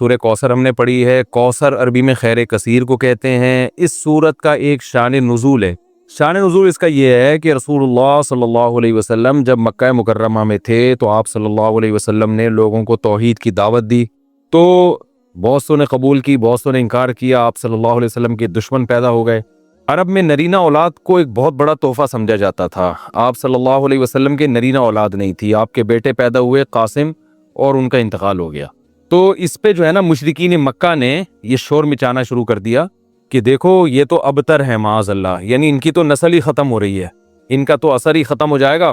سورہ کوثر ہم نے پڑھی ہے۔ کوثر عربی میں خیر کثیر کو کہتے ہیں۔ اس سورت کا ایک شان نزول ہے۔ شان نزول اس کا یہ ہے کہ رسول اللہ صلی اللہ علیہ وسلم جب مکہ مکرمہ میں تھے تو آپ صلی اللہ علیہ وسلم نے لوگوں کو توحید کی دعوت دی، تو بہت سو نے قبول کی، بہت سو نے انکار کیا۔ آپ صلی اللہ علیہ وسلم کے دشمن پیدا ہو گئے۔ عرب میں نرینہ اولاد کو ایک بہت بڑا تحفہ سمجھا جاتا تھا۔ آپ صلی اللہ علیہ وسلم کے نرینہ اولاد نہیں تھی، آپ کے بیٹے پیدا ہوئے قاسم، اور ان کا انتقال ہو گیا۔ تو اس پہ جو ہے نا مشرکین مکہ نے یہ شور مچانا شروع کر دیا کہ دیکھو یہ تو ابتر ہے معاذ اللہ، یعنی ان کی تو نسل ہی ختم ہو رہی ہے، ان کا تو اثر ہی ختم ہو جائے گا،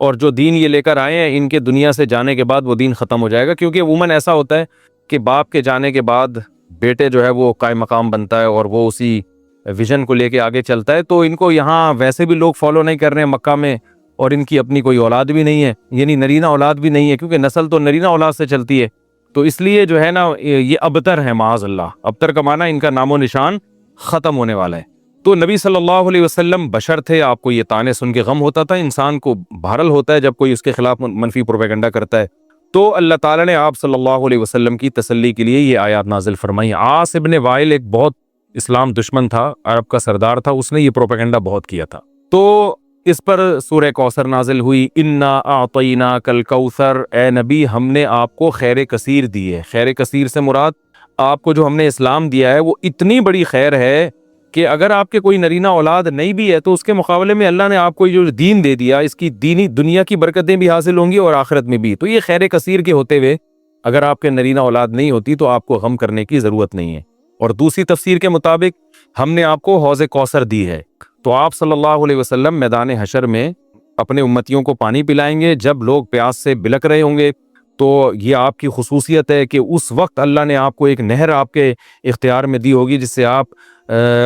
اور جو دین یہ لے کر آئے ہیں ان کے دنیا سے جانے کے بعد وہ دین ختم ہو جائے گا۔ کیونکہ عموماً ایسا ہوتا ہے کہ باپ کے جانے کے بعد بیٹے جو ہے وہ قائم مقام بنتا ہے اور وہ اسی ویژن کو لے کے آگے چلتا ہے۔ تو ان کو یہاں ویسے بھی لوگ فالو نہیں کر رہے ہیں مکہ میں، اور ان کی اپنی کوئی اولاد بھی نہیں ہے، یعنی نرینہ اولاد بھی نہیں ہے، کیونکہ نسل تو نرینہ اولاد سے چلتی ہے۔ تو اس لیے جو ہے نا یہ ابتر ہے معاذ اللہ، ابتر کا معنی ان کا نام و نشان ختم ہونے والا ہے۔ تو نبی صلی اللہ علیہ وسلم بشر تھے، آپ کو یہ طعنے سن کے غم ہوتا تھا، انسان کو بہرحال ہوتا ہے جب کوئی اس کے خلاف منفی پروپیگنڈا کرتا ہے۔ تو اللہ تعالیٰ نے آپ صلی اللہ علیہ وسلم کی تسلی کے لیے یہ آیات نازل فرمائی۔ عاص ابن وائل ایک بہت اسلام دشمن تھا، عرب کا سردار تھا، اس نے یہ پروپیگنڈا بہت کیا تھا۔ تو اس پر سورہ کوثر نازل ہوئی۔ انا اعطیناک الکوثر، اے نبی ہم نے آپ کو خیر کثیر دی ہے۔ خیر کثیر سے مراد آپ کو جو ہم نے اسلام دیا ہے وہ اتنی بڑی خیر ہے کہ اگر آپ کے کوئی نرینہ اولاد نہیں بھی ہے تو اس کے مقابلے میں اللہ نے آپ کو جو دین دے دیا، اس کی دینی دنیا کی برکتیں بھی حاصل ہوں گی اور آخرت میں بھی۔ تو یہ خیر کثیر کے ہوتے ہوئے اگر آپ کے نرینہ اولاد نہیں ہوتی تو آپ کو غم کرنے کی ضرورت نہیں ہے۔ اور دوسری تفسیر کے مطابق ہم نے آپ کو حوض کوثر دی ہے، تو آپ صلی اللہ علیہ وسلم میدان حشر میں اپنے امتیوں کو پانی پلائیں گے جب لوگ پیاس سے بلک رہے ہوں گے۔ تو یہ آپ کی خصوصیت ہے کہ اس وقت اللہ نے آپ کو ایک نہر آپ کے اختیار میں دی ہوگی جس سے آپ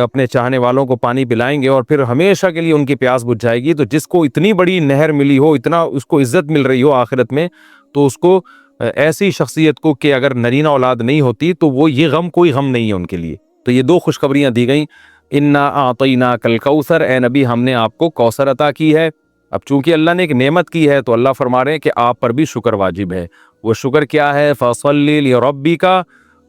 اپنے چاہنے والوں کو پانی پلائیں گے اور پھر ہمیشہ کے لیے ان کی پیاس بجھ جائے گی۔ تو جس کو اتنی بڑی نہر ملی ہو، اتنا اس کو عزت مل رہی ہو آخرت میں، تو اس کو ایسی شخصیت کو کہ اگر نرینہ اولاد نہیں ہوتی تو وہ یہ غم کوئی غم نہیں ہے ان کے لیے۔ تو یہ دو خوشخبریاں دی گئیں۔ انا اعطیناک الکوثر، اے نبی ہم نے آپ کو کوثر عطا کی ہے۔ اب چونکہ اللہ نے ایک نعمت کی ہے تو اللہ فرما رہے ہیں کہ آپ پر بھی شکر واجب ہے۔ وہ شکر کیا ہے؟ فصلی لربک،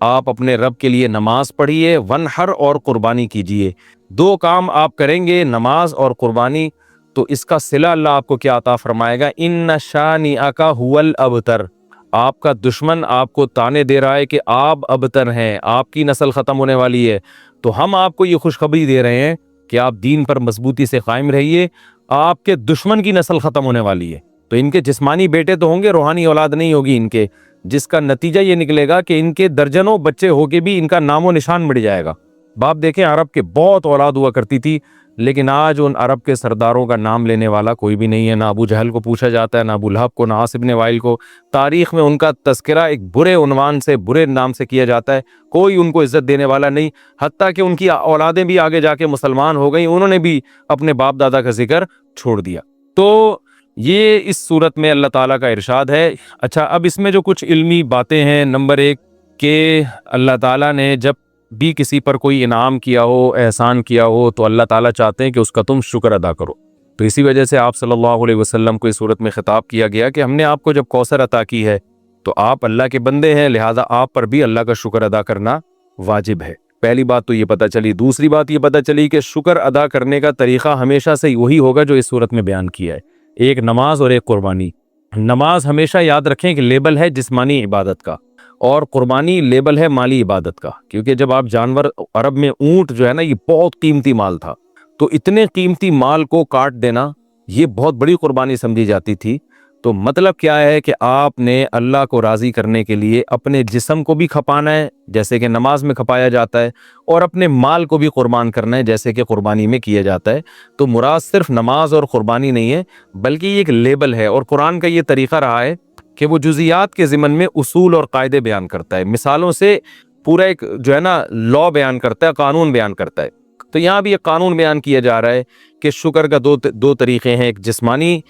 آپ اپنے رب کے لیے نماز پڑھیے، ونحر اور قربانی کیجیے۔ دو کام آپ کریں گے، نماز اور قربانی، تو اس کا صلہ اللہ آپ کو کیا عطا فرمائے گا؟ ان شانئک ھو الابتر، آپ کا دشمن آپ کو تانے دے رہا ہے کہ آپ ابتر ہیں، آپ کی نسل ختم ہونے والی ہے، تو ہم آپ کو یہ خوشخبری دے رہے ہیں کہ آپ دین پر مضبوطی سے قائم رہیے، آپ کے دشمن کی نسل ختم ہونے والی ہے۔ تو ان کے جسمانی بیٹے تو ہوں گے، روحانی اولاد نہیں ہوگی ان کے، جس کا نتیجہ یہ نکلے گا کہ ان کے درجنوں بچے ہو کے بھی ان کا نام و نشان مٹ جائے گا۔ باپ دیکھیں عرب کے بہت اولاد ہوا کرتی تھی، لیکن آج ان عرب کے سرداروں کا نام لینے والا کوئی بھی نہیں ہے۔ نہ ابو جہل کو پوچھا جاتا ہے، نہ ابو لہب کو، نہ عاص ابن وائل کو۔ تاریخ میں ان کا تذکرہ ایک برے عنوان سے، برے نام سے کیا جاتا ہے، کوئی ان کو عزت دینے والا نہیں، حتیٰ کہ ان کی اولادیں بھی آگے جا کے مسلمان ہو گئیں، انہوں نے بھی اپنے باپ دادا کا ذکر چھوڑ دیا۔ تو یہ اس صورت میں اللہ تعالیٰ کا ارشاد ہے۔ اچھا، اب اس میں جو کچھ علمی باتیں ہیں، نمبر ایک کہ اللہ تعالیٰ نے جب بھی کسی پر کوئی انعام کیا ہو، احسان کیا ہو، تو اللہ تعالیٰ چاہتے ہیں کہ اس کا تم شکر ادا کرو۔ تو اسی وجہ سے آپ صلی اللہ علیہ وسلم کو اس صورت میں خطاب کیا گیا کہ ہم نے آپ کو جب کوثر عطا کی ہے تو آپ اللہ کے بندے ہیں، لہذا آپ پر بھی اللہ کا شکر ادا کرنا واجب ہے۔ پہلی بات تو یہ پتہ چلی۔ دوسری بات یہ پتہ چلی کہ شکر ادا کرنے کا طریقہ ہمیشہ سے وہی ہوگا جو اس صورت میں بیان کیا ہے، ایک نماز اور ایک قربانی۔ نماز ہمیشہ یاد رکھیں کہ لیبل ہے جسمانی عبادت کا، اور قربانی لیبل ہے مالی عبادت کا، کیونکہ جب آپ جانور، عرب میں اونٹ جو ہے نا یہ بہت قیمتی مال تھا، تو اتنے قیمتی مال کو کاٹ دینا یہ بہت بڑی قربانی سمجھی جاتی تھی۔ تو مطلب کیا ہے کہ آپ نے اللہ کو راضی کرنے کے لیے اپنے جسم کو بھی کھپانا ہے جیسے کہ نماز میں کھپایا جاتا ہے، اور اپنے مال کو بھی قربان کرنا ہے جیسے کہ قربانی میں کیا جاتا ہے۔ تو مراد صرف نماز اور قربانی نہیں ہے، بلکہ یہ ایک لیبل ہے، اور قرآن کا یہ طریقہ رہا ہے کہ وہ جزیات کے ضمن میں اصول اور قاعدے بیان کرتا ہے، مثالوں سے پورا ایک جو ہے نا لا بیان کرتا ہے، قانون بیان کرتا ہے۔ تو یہاں بھی ایک قانون بیان کیا جا رہا ہے کہ شکر کا دو طریقے ہیں، ایک جسمانی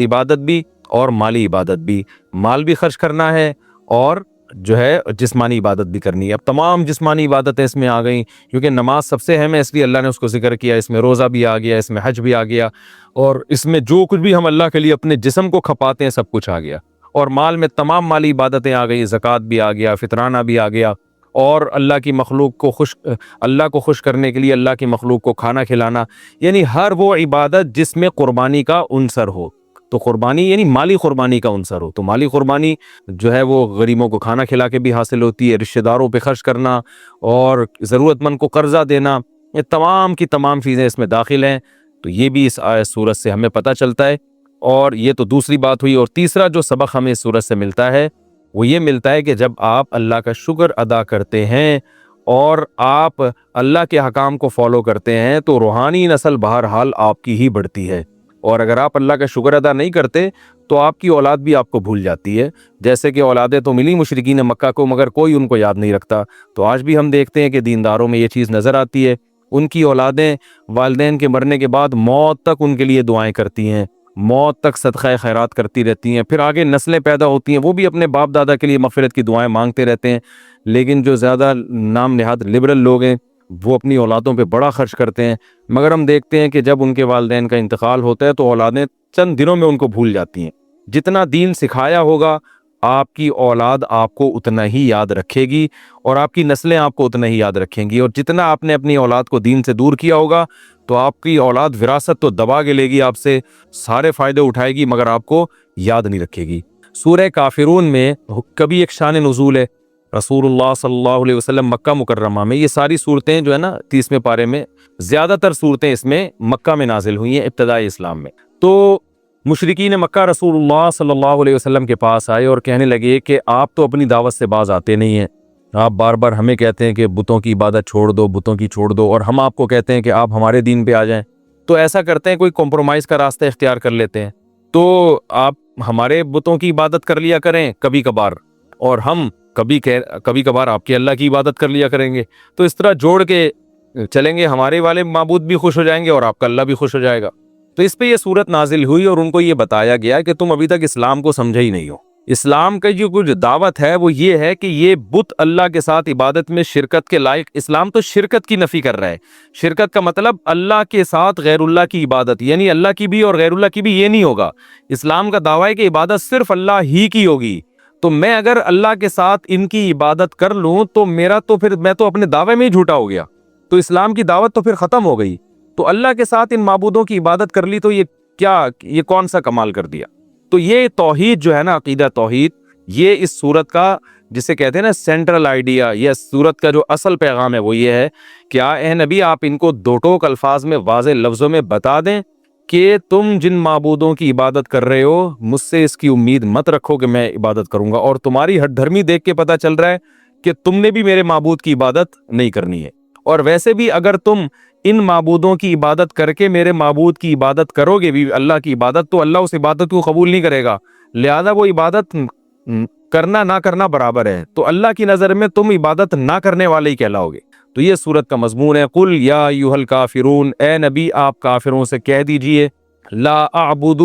عبادت بھی اور مالی عبادت بھی۔ مال بھی خرچ کرنا ہے اور جو ہے جسمانی عبادت بھی کرنی ہے۔ اب تمام جسمانی عبادتیں اس میں آ گئیں، کیونکہ نماز سب سے اہم ہے اس لیے اللہ نے اس کو ذکر کیا، اس میں روزہ بھی آ گیا، اس میں حج بھی آ گیا، اور اس میں جو کچھ بھی ہم اللہ کے لیے اپنے جسم کو کھپاتے ہیں سب کچھ آ گیا۔ اور مال میں تمام مالی عبادتیں آ گئی، زکوٰۃ بھی آ گیا، فطرانہ بھی آ گیا، اور اللہ کو خوش کرنے کے لیے اللہ کی مخلوق کو کھانا کھلانا، یعنی ہر وہ عبادت جس میں قربانی کا عنصر ہو۔ تو قربانی یعنی مالی قربانی کا عنصر ہو، تو مالی قربانی جو ہے وہ غریبوں کو کھانا کھلا کے بھی حاصل ہوتی ہے، رشتہ داروں پہ خرچ کرنا اور ضرورت مند کو قرضہ دینا، یہ تمام کی تمام چیزیں اس میں داخل ہیں۔ تو یہ بھی اس سورت سے ہمیں پتہ چلتا ہے، اور یہ تو دوسری بات ہوئی۔ اور تیسرا جو سبق ہمیں اس سورت سے ملتا ہے وہ یہ ملتا ہے کہ جب آپ اللہ کا شکر ادا کرتے ہیں اور آپ اللہ کے حکام کو فالو کرتے ہیں تو روحانی نسل بہرحال آپ کی ہی بڑھتی ہے، اور اگر آپ اللہ کا شکر ادا نہیں کرتے تو آپ کی اولاد بھی آپ کو بھول جاتی ہے۔ جیسے کہ اولادیں تو ملی مشرکین مکہ کو، مگر کوئی ان کو یاد نہیں رکھتا۔ تو آج بھی ہم دیکھتے ہیں کہ دینداروں میں یہ چیز نظر آتی ہے، ان کی اولادیں والدین کے مرنے کے بعد موت تک ان کے لیے دعائیں کرتی ہیں، موت تک صدقہ خیرات کرتی رہتی ہیں، پھر آگے نسلیں پیدا ہوتی ہیں وہ بھی اپنے باپ دادا کے لیے مغفرت کی دعائیں مانگتے رہتے ہیں۔ لیکن جو زیادہ نام نہاد لبرل لوگ ہیں وہ اپنی اولادوں پہ بڑا خرچ کرتے ہیں، مگر ہم دیکھتے ہیں کہ جب ان کے والدین کا انتقال ہوتا ہے تو اولادیں چند دنوں میں ان کو بھول جاتی ہیں۔ جتنا دین سکھایا ہوگا آپ کی اولاد آپ کو اتنا ہی یاد رکھے گی، اور آپ کی نسلیں آپ کو اتنا ہی یاد رکھیں گی، اور جتنا آپ نے اپنی اولاد کو دین سے دور کیا ہوگا تو آپ کی اولاد وراثت تو دبا کے لے گی، آپ سے سارے فائدے اٹھائے گی مگر آپ کو یاد نہیں رکھے گی۔ سورہ کافرون میں کبھی ایک شان نزول ہے، رسول اللہ صلی اللہ علیہ وسلم مکہ مکرمہ میں، یہ ساری صورتیں جو ہے نا 30ویں پارے میں زیادہ تر صورتیں اس میں مکہ میں نازل ہوئی ہیں ابتدائی اسلام میں۔ تو مشرکین مکہ رسول اللہ صلی اللہ علیہ وسلم کے پاس آئے اور کہنے لگے کہ آپ تو اپنی دعوت سے باز آتے نہیں ہیں، آپ بار بار ہمیں کہتے ہیں کہ بتوں کی عبادت چھوڑ دو، بتوں کی چھوڑ دو، اور ہم آپ کو کہتے ہیں کہ آپ ہمارے دین پہ آ جائیں۔ تو ایسا کرتے ہیں کوئی کمپرومائز کا راستہ اختیار کر لیتے ہیں، تو آپ ہمارے بتوں کی عبادت کر لیا کریں کبھی کبھار، اور ہم کبھی کبھار آپ کے اللہ کی عبادت کر لیا کریں گے، تو اس طرح جوڑ کے چلیں گے، ہمارے والے معبود بھی خوش ہو جائیں گے اور آپ کا اللہ بھی خوش ہو جائے گا۔ تو اس پہ یہ صورت نازل ہوئی اور ان کو یہ بتایا گیا کہ تم ابھی تک اسلام کو سمجھے ہی نہیں ہو۔ اسلام کا جو کچھ دعوت ہے وہ یہ ہے کہ یہ بت اللہ کے ساتھ عبادت میں شرکت کے لائق، اسلام تو شرکت کی نفی کر رہا ہے۔ شرکت کا مطلب اللہ کے ساتھ غیر اللہ کی عبادت، یعنی اللہ کی بھی اور غیر اللہ کی بھی یہ نہیں ہوگا۔ اسلام کا دعویٰ ہے کہ عبادت صرف اللہ ہی کی ہوگی، تو میں اگر اللہ کے ساتھ ان کی عبادت کر لوں تو پھر میں تو اپنے دعوے میں ہی جھوٹا ہو گیا، تو اسلام کی دعوت تو پھر ختم ہو گئی۔ تو اللہ کے ساتھ ان معبودوں کی عبادت کر لی تو یہ کون سا کمال کر دیا۔ تو یہ توحید جو ہے نا، عقیدہ توحید، یہ اس سورت کا جسے کہتے ہیں نا سینٹرل آئیڈیا، یہ سورت کا جو اصل پیغام ہے وہ یہ ہے کہ اے نبی آپ ان کو دو ٹوک الفاظ میں واضح لفظوں میں بتا دیں کہ تم جن معبودوں کی عبادت کر رہے ہو مجھ سے اس کی امید مت رکھو کہ میں عبادت کروں گا، اور تمہاری ہٹ دھرمی دیکھ کے پتہ چل رہا ہے کہ تم نے بھی میرے معبود کی عبادت نہیں کرنی ہے، اور ویسے بھی اگر تم ان معبودوں کی عبادت کر کے میرے معبود کی عبادت کرو گے بھی، اللہ کی عبادت، تو اللہ اس عبادت کو قبول نہیں کرے گا، لہذا وہ عبادت کرنا نہ کرنا برابر ہے، تو اللہ کی نظر میں تم عبادت نہ کرنے والے ہی کہلاؤ گے۔ تو یہ سورت کا مضمون ہے، قل یا ایھا الکافرون، اے نبی آپ کافروں سے کہہ دیجئے، لا اعبد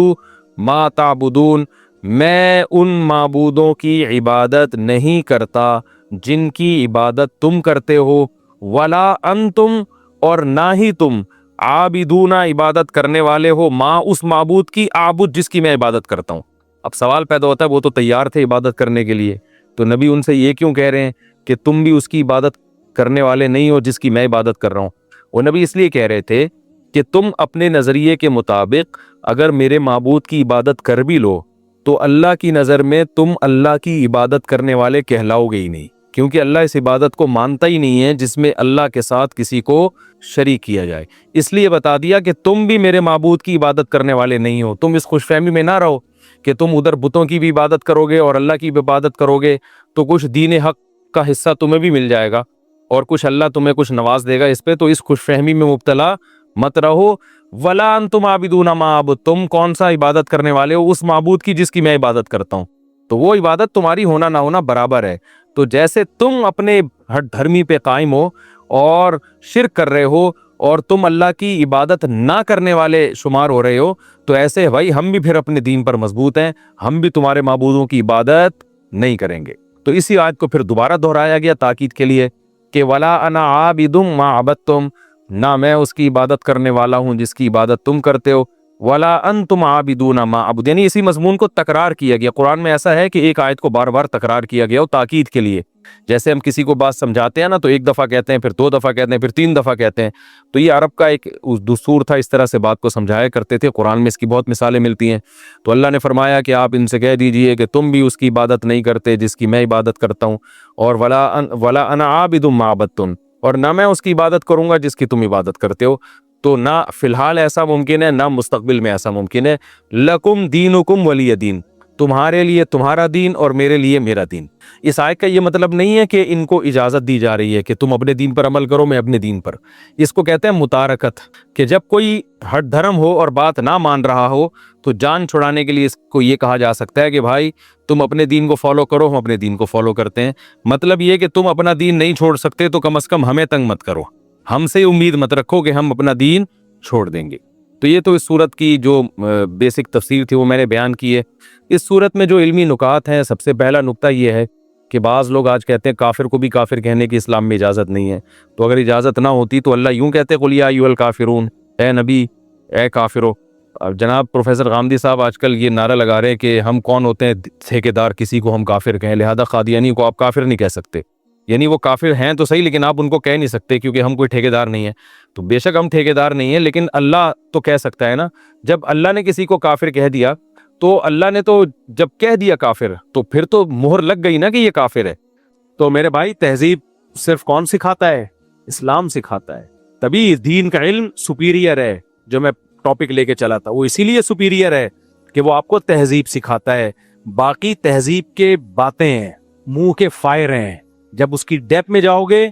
ما تعبدون، میں ان معبودوں کی عبادت نہیں کرتا جن کی عبادت تم کرتے ہو، ولا انتم، اور نہ ہی تم، عابدون عبادت کرنے والے ہو، ما اس معبود کی، اعبد جس کی میں عبادت کرتا ہوں۔ اب سوال پیدا ہوتا ہے وہ تو تیار تھے عبادت کرنے کے لیے، تو نبی ان سے یہ کیوں کہہ رہے ہیں کہ تم بھی اس کی عبادت کرنے والے نہیں ہو جس کی میں عبادت کر رہا ہوں؟ وہ نبی اس لیے کہہ رہے تھے کہ تم اپنے نظریے کے مطابق اگر میرے معبود کی عبادت کر بھی لو تو اللہ کی نظر میں تم اللہ کی عبادت کرنے والے کہلاؤ گے ہی نہیں، کیونکہ اللہ اس عبادت کو مانتا ہی نہیں ہے جس میں اللہ کے ساتھ کسی کو شریک کیا جائے۔ اس لیے بتا دیا کہ تم بھی میرے معبود کی عبادت کرنے والے نہیں ہو۔ تم اس خوش فہمی میں نہ رہو کہ تم ادھر بتوں کی بھی عبادت کرو گے اور اللہ کی بھی عبادت کرو گے تو کچھ دین حق کا حصہ تمہیں بھی مل جائے گا اور کچھ اللہ تمہیں کچھ نواز دے گا اس پہ، تو اس خوش فہمی میں مبتلا مت رہو۔ ولا انتم عابدون ما اعبد، تم کون سا عبادت کرنے والے ہو؟ اس معبود کی جس کی میں عبادت کرتا ہوں، تو وہ عبادت تمہاری ہونا نہ ہونا برابر ہے۔ تو جیسے تم اپنے ہٹ دھرمی پہ قائم ہو اور شرک کر رہے ہو اور تم اللہ کی عبادت نہ کرنے والے شمار ہو رہے ہو، تو ایسے بھائی ہم بھی پھر اپنے دین پر مضبوط ہیں، ہم بھی تمہارے معبودوں کی عبادت نہیں کریں گے۔ تو اسی آیت کو پھر دوبارہ دہرایا گیا تاکید کے لیے کہ ولا انا عابد ما عبدتم، نہ میں اس کی عبادت کرنے والا ہوں جس کی عبادت تم کرتے ہو، ولا انتم عابدون ما اعبد، یعنی اسی مضمون کو تکرار کیا گیا۔ قرآن میں ایسا ہے کہ ایک آیت کو بار بار تکرار کیا گیا اور تاکید کے لیے، جیسے ہم کسی کو بات سمجھاتے ہیں نا تو ایک دفعہ کہتے ہیں، پھر 2 دفعہ کہتے ہیں، پھر 3 دفعہ کہتے ہیں، تو یہ عرب کا ایک دستور تھا، اس طرح سے بات کو سمجھایا کرتے تھے۔ قرآن میں اس کی بہت مثالیں ملتی ہیں۔ تو اللہ نے فرمایا کہ آپ ان سے کہہ دیجئے کہ تم بھی اس کی عبادت نہیں کرتے جس کی میں عبادت کرتا ہوں، اور ولا انا عابد ما عبدتم، اور نہ میں اس کی عبادت کروں گا جس کی تم عبادت کرتے ہو۔ تو نہ فی الحال ایسا ممکن ہے، نہ مستقبل میں ایسا ممکن ہے۔ لکم دینکم ولی دین، تمہارے لیے تمہارا دین اور میرے لیے میرا دین۔ اس آیت کا یہ مطلب نہیں ہے کہ ان کو اجازت دی جا رہی ہے کہ تم اپنے دین پر عمل کرو، میں اپنے دین پر۔ اس کو کہتے ہیں متارکت، کہ جب کوئی ہٹ دھرم ہو اور بات نہ مان رہا ہو تو جان چھڑانے کے لیے اس کو یہ کہا جا سکتا ہے کہ بھائی تم اپنے دین کو فالو کرو، ہم اپنے دین کو فالو کرتے ہیں۔ مطلب یہ کہ تم اپنا دین نہیں چھوڑ سکتے تو کم از کم ہمیں تنگ مت کرو، ہم سے امید مت رکھو کہ ہم اپنا دین چھوڑ دیں گے۔ تو یہ تو اس صورت کی جو بیسک تفسیر تھی وہ میں نے بیان کی ہے۔ اس صورت میں جو علمی نکات ہیں، سب سے پہلا نکتہ یہ ہے کہ بعض لوگ آج کہتے ہیں کافر کو بھی کافر کہنے کی اسلام میں اجازت نہیں ہے۔ تو اگر اجازت نہ ہوتی تو اللہ یوں کہتے قل یا ایھا الکافرون، اے نبی اے کافرو۔ جناب پروفیسر غامدی صاحب آج کل یہ نعرہ لگا رہے ہیں کہ ہم کون ہوتے ہیں ٹھیکیدار کسی کو ہم کافر کہیں، لہذا قادیانی کو آپ کافر نہیں کہہ سکتے۔ یعنی وہ کافر ہیں تو صحیح لیکن آپ ان کو کہہ نہیں سکتے کیونکہ ہم کوئی ٹھیکیدار نہیں ہے۔ تو بے شک ہم ٹھیکیدار نہیں ہیں لیکن اللہ تو کہہ سکتا ہے نا۔ جب اللہ نے کسی کو کافر کہہ دیا تو اللہ نے تو جب کہہ دیا کافر تو پھر تو مہر لگ گئی نا کہ یہ کافر ہے۔ تو میرے بھائی تہذیب صرف کون سکھاتا ہے؟ اسلام سکھاتا ہے۔ تبھی دین کا علم سپیریئر ہے، جو میں ٹاپک لے کے چلا تھا وہ اسی لیے سپیریئر ہے کہ وہ آپ کو تہذیب سکھاتا ہے۔ باقی تہذیب کے باتیں ہیں، منہ کے فائر ہیں، جب اس کی ڈیپ میں جاؤ گے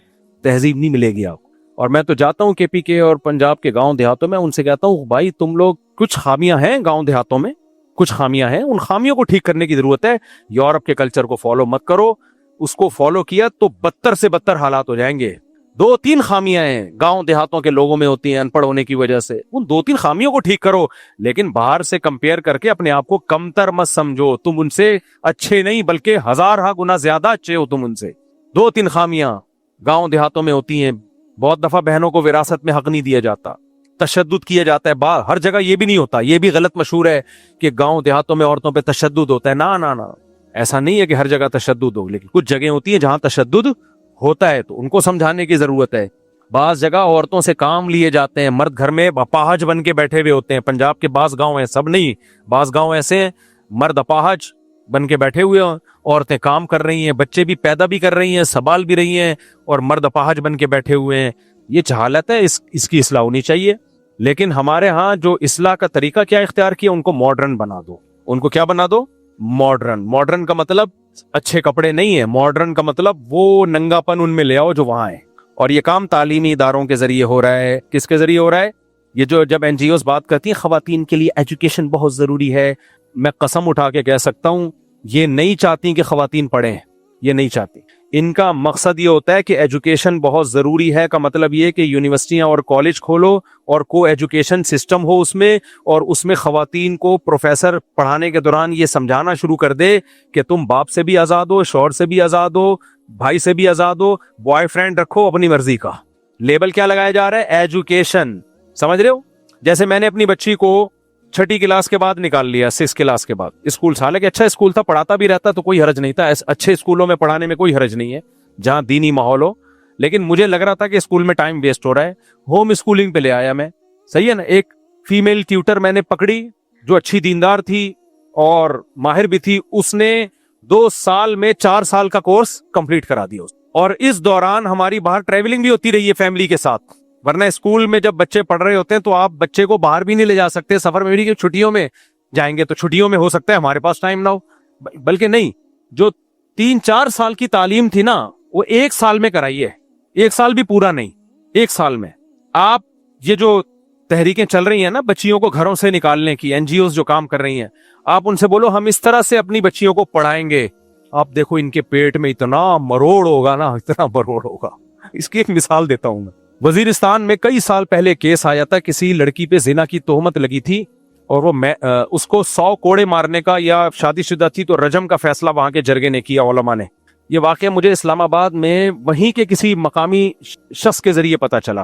تہذیب نہیں ملے گی آپ کو۔ اور میں تو جاتا ہوں کے پی کے اور پنجاب کے گاؤں دیہاتوں میں، ان سے کہتا ہوں بھائی تم لوگ کچھ خامیاں ہیں گاؤں دیہاتوں میں، کچھ خامیاں ہیں، ان خامیوں کو ٹھیک کرنے کی ضرورت ہے۔ یورپ کے کلچر کو فالو مت کرو، اس کو فالو کیا تو بدتر سے بدتر حالات ہو جائیں گے۔ 2-3 خامیاں ہیں گاؤں دیہاتوں کے لوگوں میں ہوتی ہیں ان پڑھ ہونے کی وجہ سے، ان 2-3 خامیوں کو ٹھیک کرو، لیکن باہر سے کمپیئر کر کے اپنے آپ کو کمتر مت سمجھو۔ تم ان سے اچھے نہیں بلکہ 1000 گنا زیادہ اچھے ہو تم ان سے۔ 2-3 خامیاں گاؤں دیہاتوں میں ہوتی ہیں۔ بہت دفعہ بہنوں کو وراثت میں حق نہیں دیا جاتا، تشدد کیا جاتا ہے۔ ہر جگہ یہ بھی نہیں ہوتا، یہ بھی غلط مشہور ہے کہ گاؤں دیہاتوں میں عورتوں پہ تشدد ہوتا ہے۔ نہ ایسا نہیں ہے کہ ہر جگہ تشدد ہو، لیکن کچھ جگہ ہوتی ہیں جہاں تشدد ہوتا ہے تو ان کو سمجھانے کی ضرورت ہے۔ بعض جگہ عورتوں سے کام لیے جاتے ہیں، مرد گھر میں اپاہج بن کے بیٹھے ہوئے ہوتے ہیں۔ پنجاب کے بعض گاؤں ہیں، سب نہیں، بعض گاؤں ایسے ہیں مرد اپاہج بن کے بیٹھے ہوئے ہیں، عورتیں کام کر رہی ہیں، بچے بھی پیدا بھی کر رہی ہیں، سنبھال بھی رہی ہیں، اور مرد اپاہج بن کے بیٹھے ہوئے ہیں۔ یہ جہالت ہے، اس کی اصلاح ہونی چاہیے۔ لیکن ہمارے ہاں جو اصلاح کا طریقہ کیا اختیار کیا، ان کو ماڈرن بنا دو۔ ان کو کیا بنا دو؟ ماڈرن۔ ماڈرن کا مطلب اچھے کپڑے نہیں ہے، ماڈرن کا مطلب وہ ننگا پن ان میں لے آؤ جو وہاں ہے۔ اور یہ کام تعلیمی اداروں کے ذریعے ہو رہا ہے۔ کس کے ذریعے ہو رہا ہے؟ یہ جو جب این جی اوز بات کرتی ہیں خواتین کے لیے ایجوکیشن بہت ضروری ہے، میں قسم اٹھا کے کہہ سکتا ہوں یہ نہیں چاہتی کہ خواتین پڑھیں، یہ نہیں چاہتی۔ ان کا مقصد یہ ہوتا ہے کہ ایجوکیشن بہت ضروری ہے، کا مطلب یہ کہ یونیورسٹیاں اور کالج کھولو اور کو ایجوکیشن سسٹم ہو اس میں، اور اس میں خواتین کو پروفیسر پڑھانے کے دوران یہ سمجھانا شروع کر دے کہ تم باپ سے بھی آزاد ہو، شوہر سے بھی آزاد ہو، بھائی سے بھی آزاد ہو، بوائے فرینڈ رکھو اپنی مرضی کا۔ لیبل کیا لگایا جا رہا ہے؟ ایجوکیشن۔ سمجھ رہے ہو؟ جیسے میں نے اپنی بچی کو 6ٹھی کلاس کے بعد نکال لیا، 6 کلاس کے بعد اسکول، حالانکہ اچھا اسکول تھا، پڑھاتا بھی رہتا تو کوئی حرج نہیں تھا، اچھے اسکولوں میں پڑھانے میں کوئی حرج نہیں ہے جہاں دینی ماحول ہو، لیکن مجھے لگ رہا تھا کہ اسکول میں ٹائم ویسٹ ہو رہا ہے، ہوم اسکولنگ پہ لے آیا میں۔ صحیح ہے نا؟ ایک فیمیل ٹیوٹر میں نے پکڑی جو اچھی دیندار تھی اور ماہر بھی تھی، اس نے 2 سال میں 4 سال کا کورس کمپلیٹ کرا دیا، اور اس دوران ہماری باہر ٹریولنگ بھی ہوتی رہی ہے فیملی کے ساتھ۔ ورنہ اسکول میں جب بچے پڑھ رہے ہوتے ہیں تو آپ بچے کو باہر بھی نہیں لے جا سکتے، سفر میں بھی، کہ چھٹیوں میں جائیں گے تو چھٹیوں میں ہو سکتا ہے ہمارے پاس ٹائم نہ ہو، بلکہ نہیں، جو 3-4 سال کی تعلیم تھی نا وہ 1 سال میں کرائیے، 1 سال بھی پورا نہیں، 1 سال میں۔ آپ یہ جو تحریکیں چل رہی ہیں نا بچیوں کو گھروں سے نکالنے کی، این جی اوز جو کام کر رہی ہیں، آپ ان سے بولو ہم اس طرح سے اپنی بچیوں کو پڑھائیں گے، آپ دیکھو ان کے پیٹ میں اتنا مروڑ ہوگا نا، اتنا مروڑ ہوگا۔ اس کی ایک مثال دیتا ہوں میں۔ وزیرستان میں کئی سال پہلے کیس آیا تھا، کسی لڑکی پہ زنا کی تہمت لگی تھی اور وہ اس کو 100 کوڑے مارنے کا، یا شادی شدہ تھی تو رجم کا فیصلہ وہاں کے جرگے نے کیا، علماء نے۔ یہ واقعہ مجھے اسلام آباد میں وہیں کے کسی مقامی شخص کے ذریعے پتا چلا۔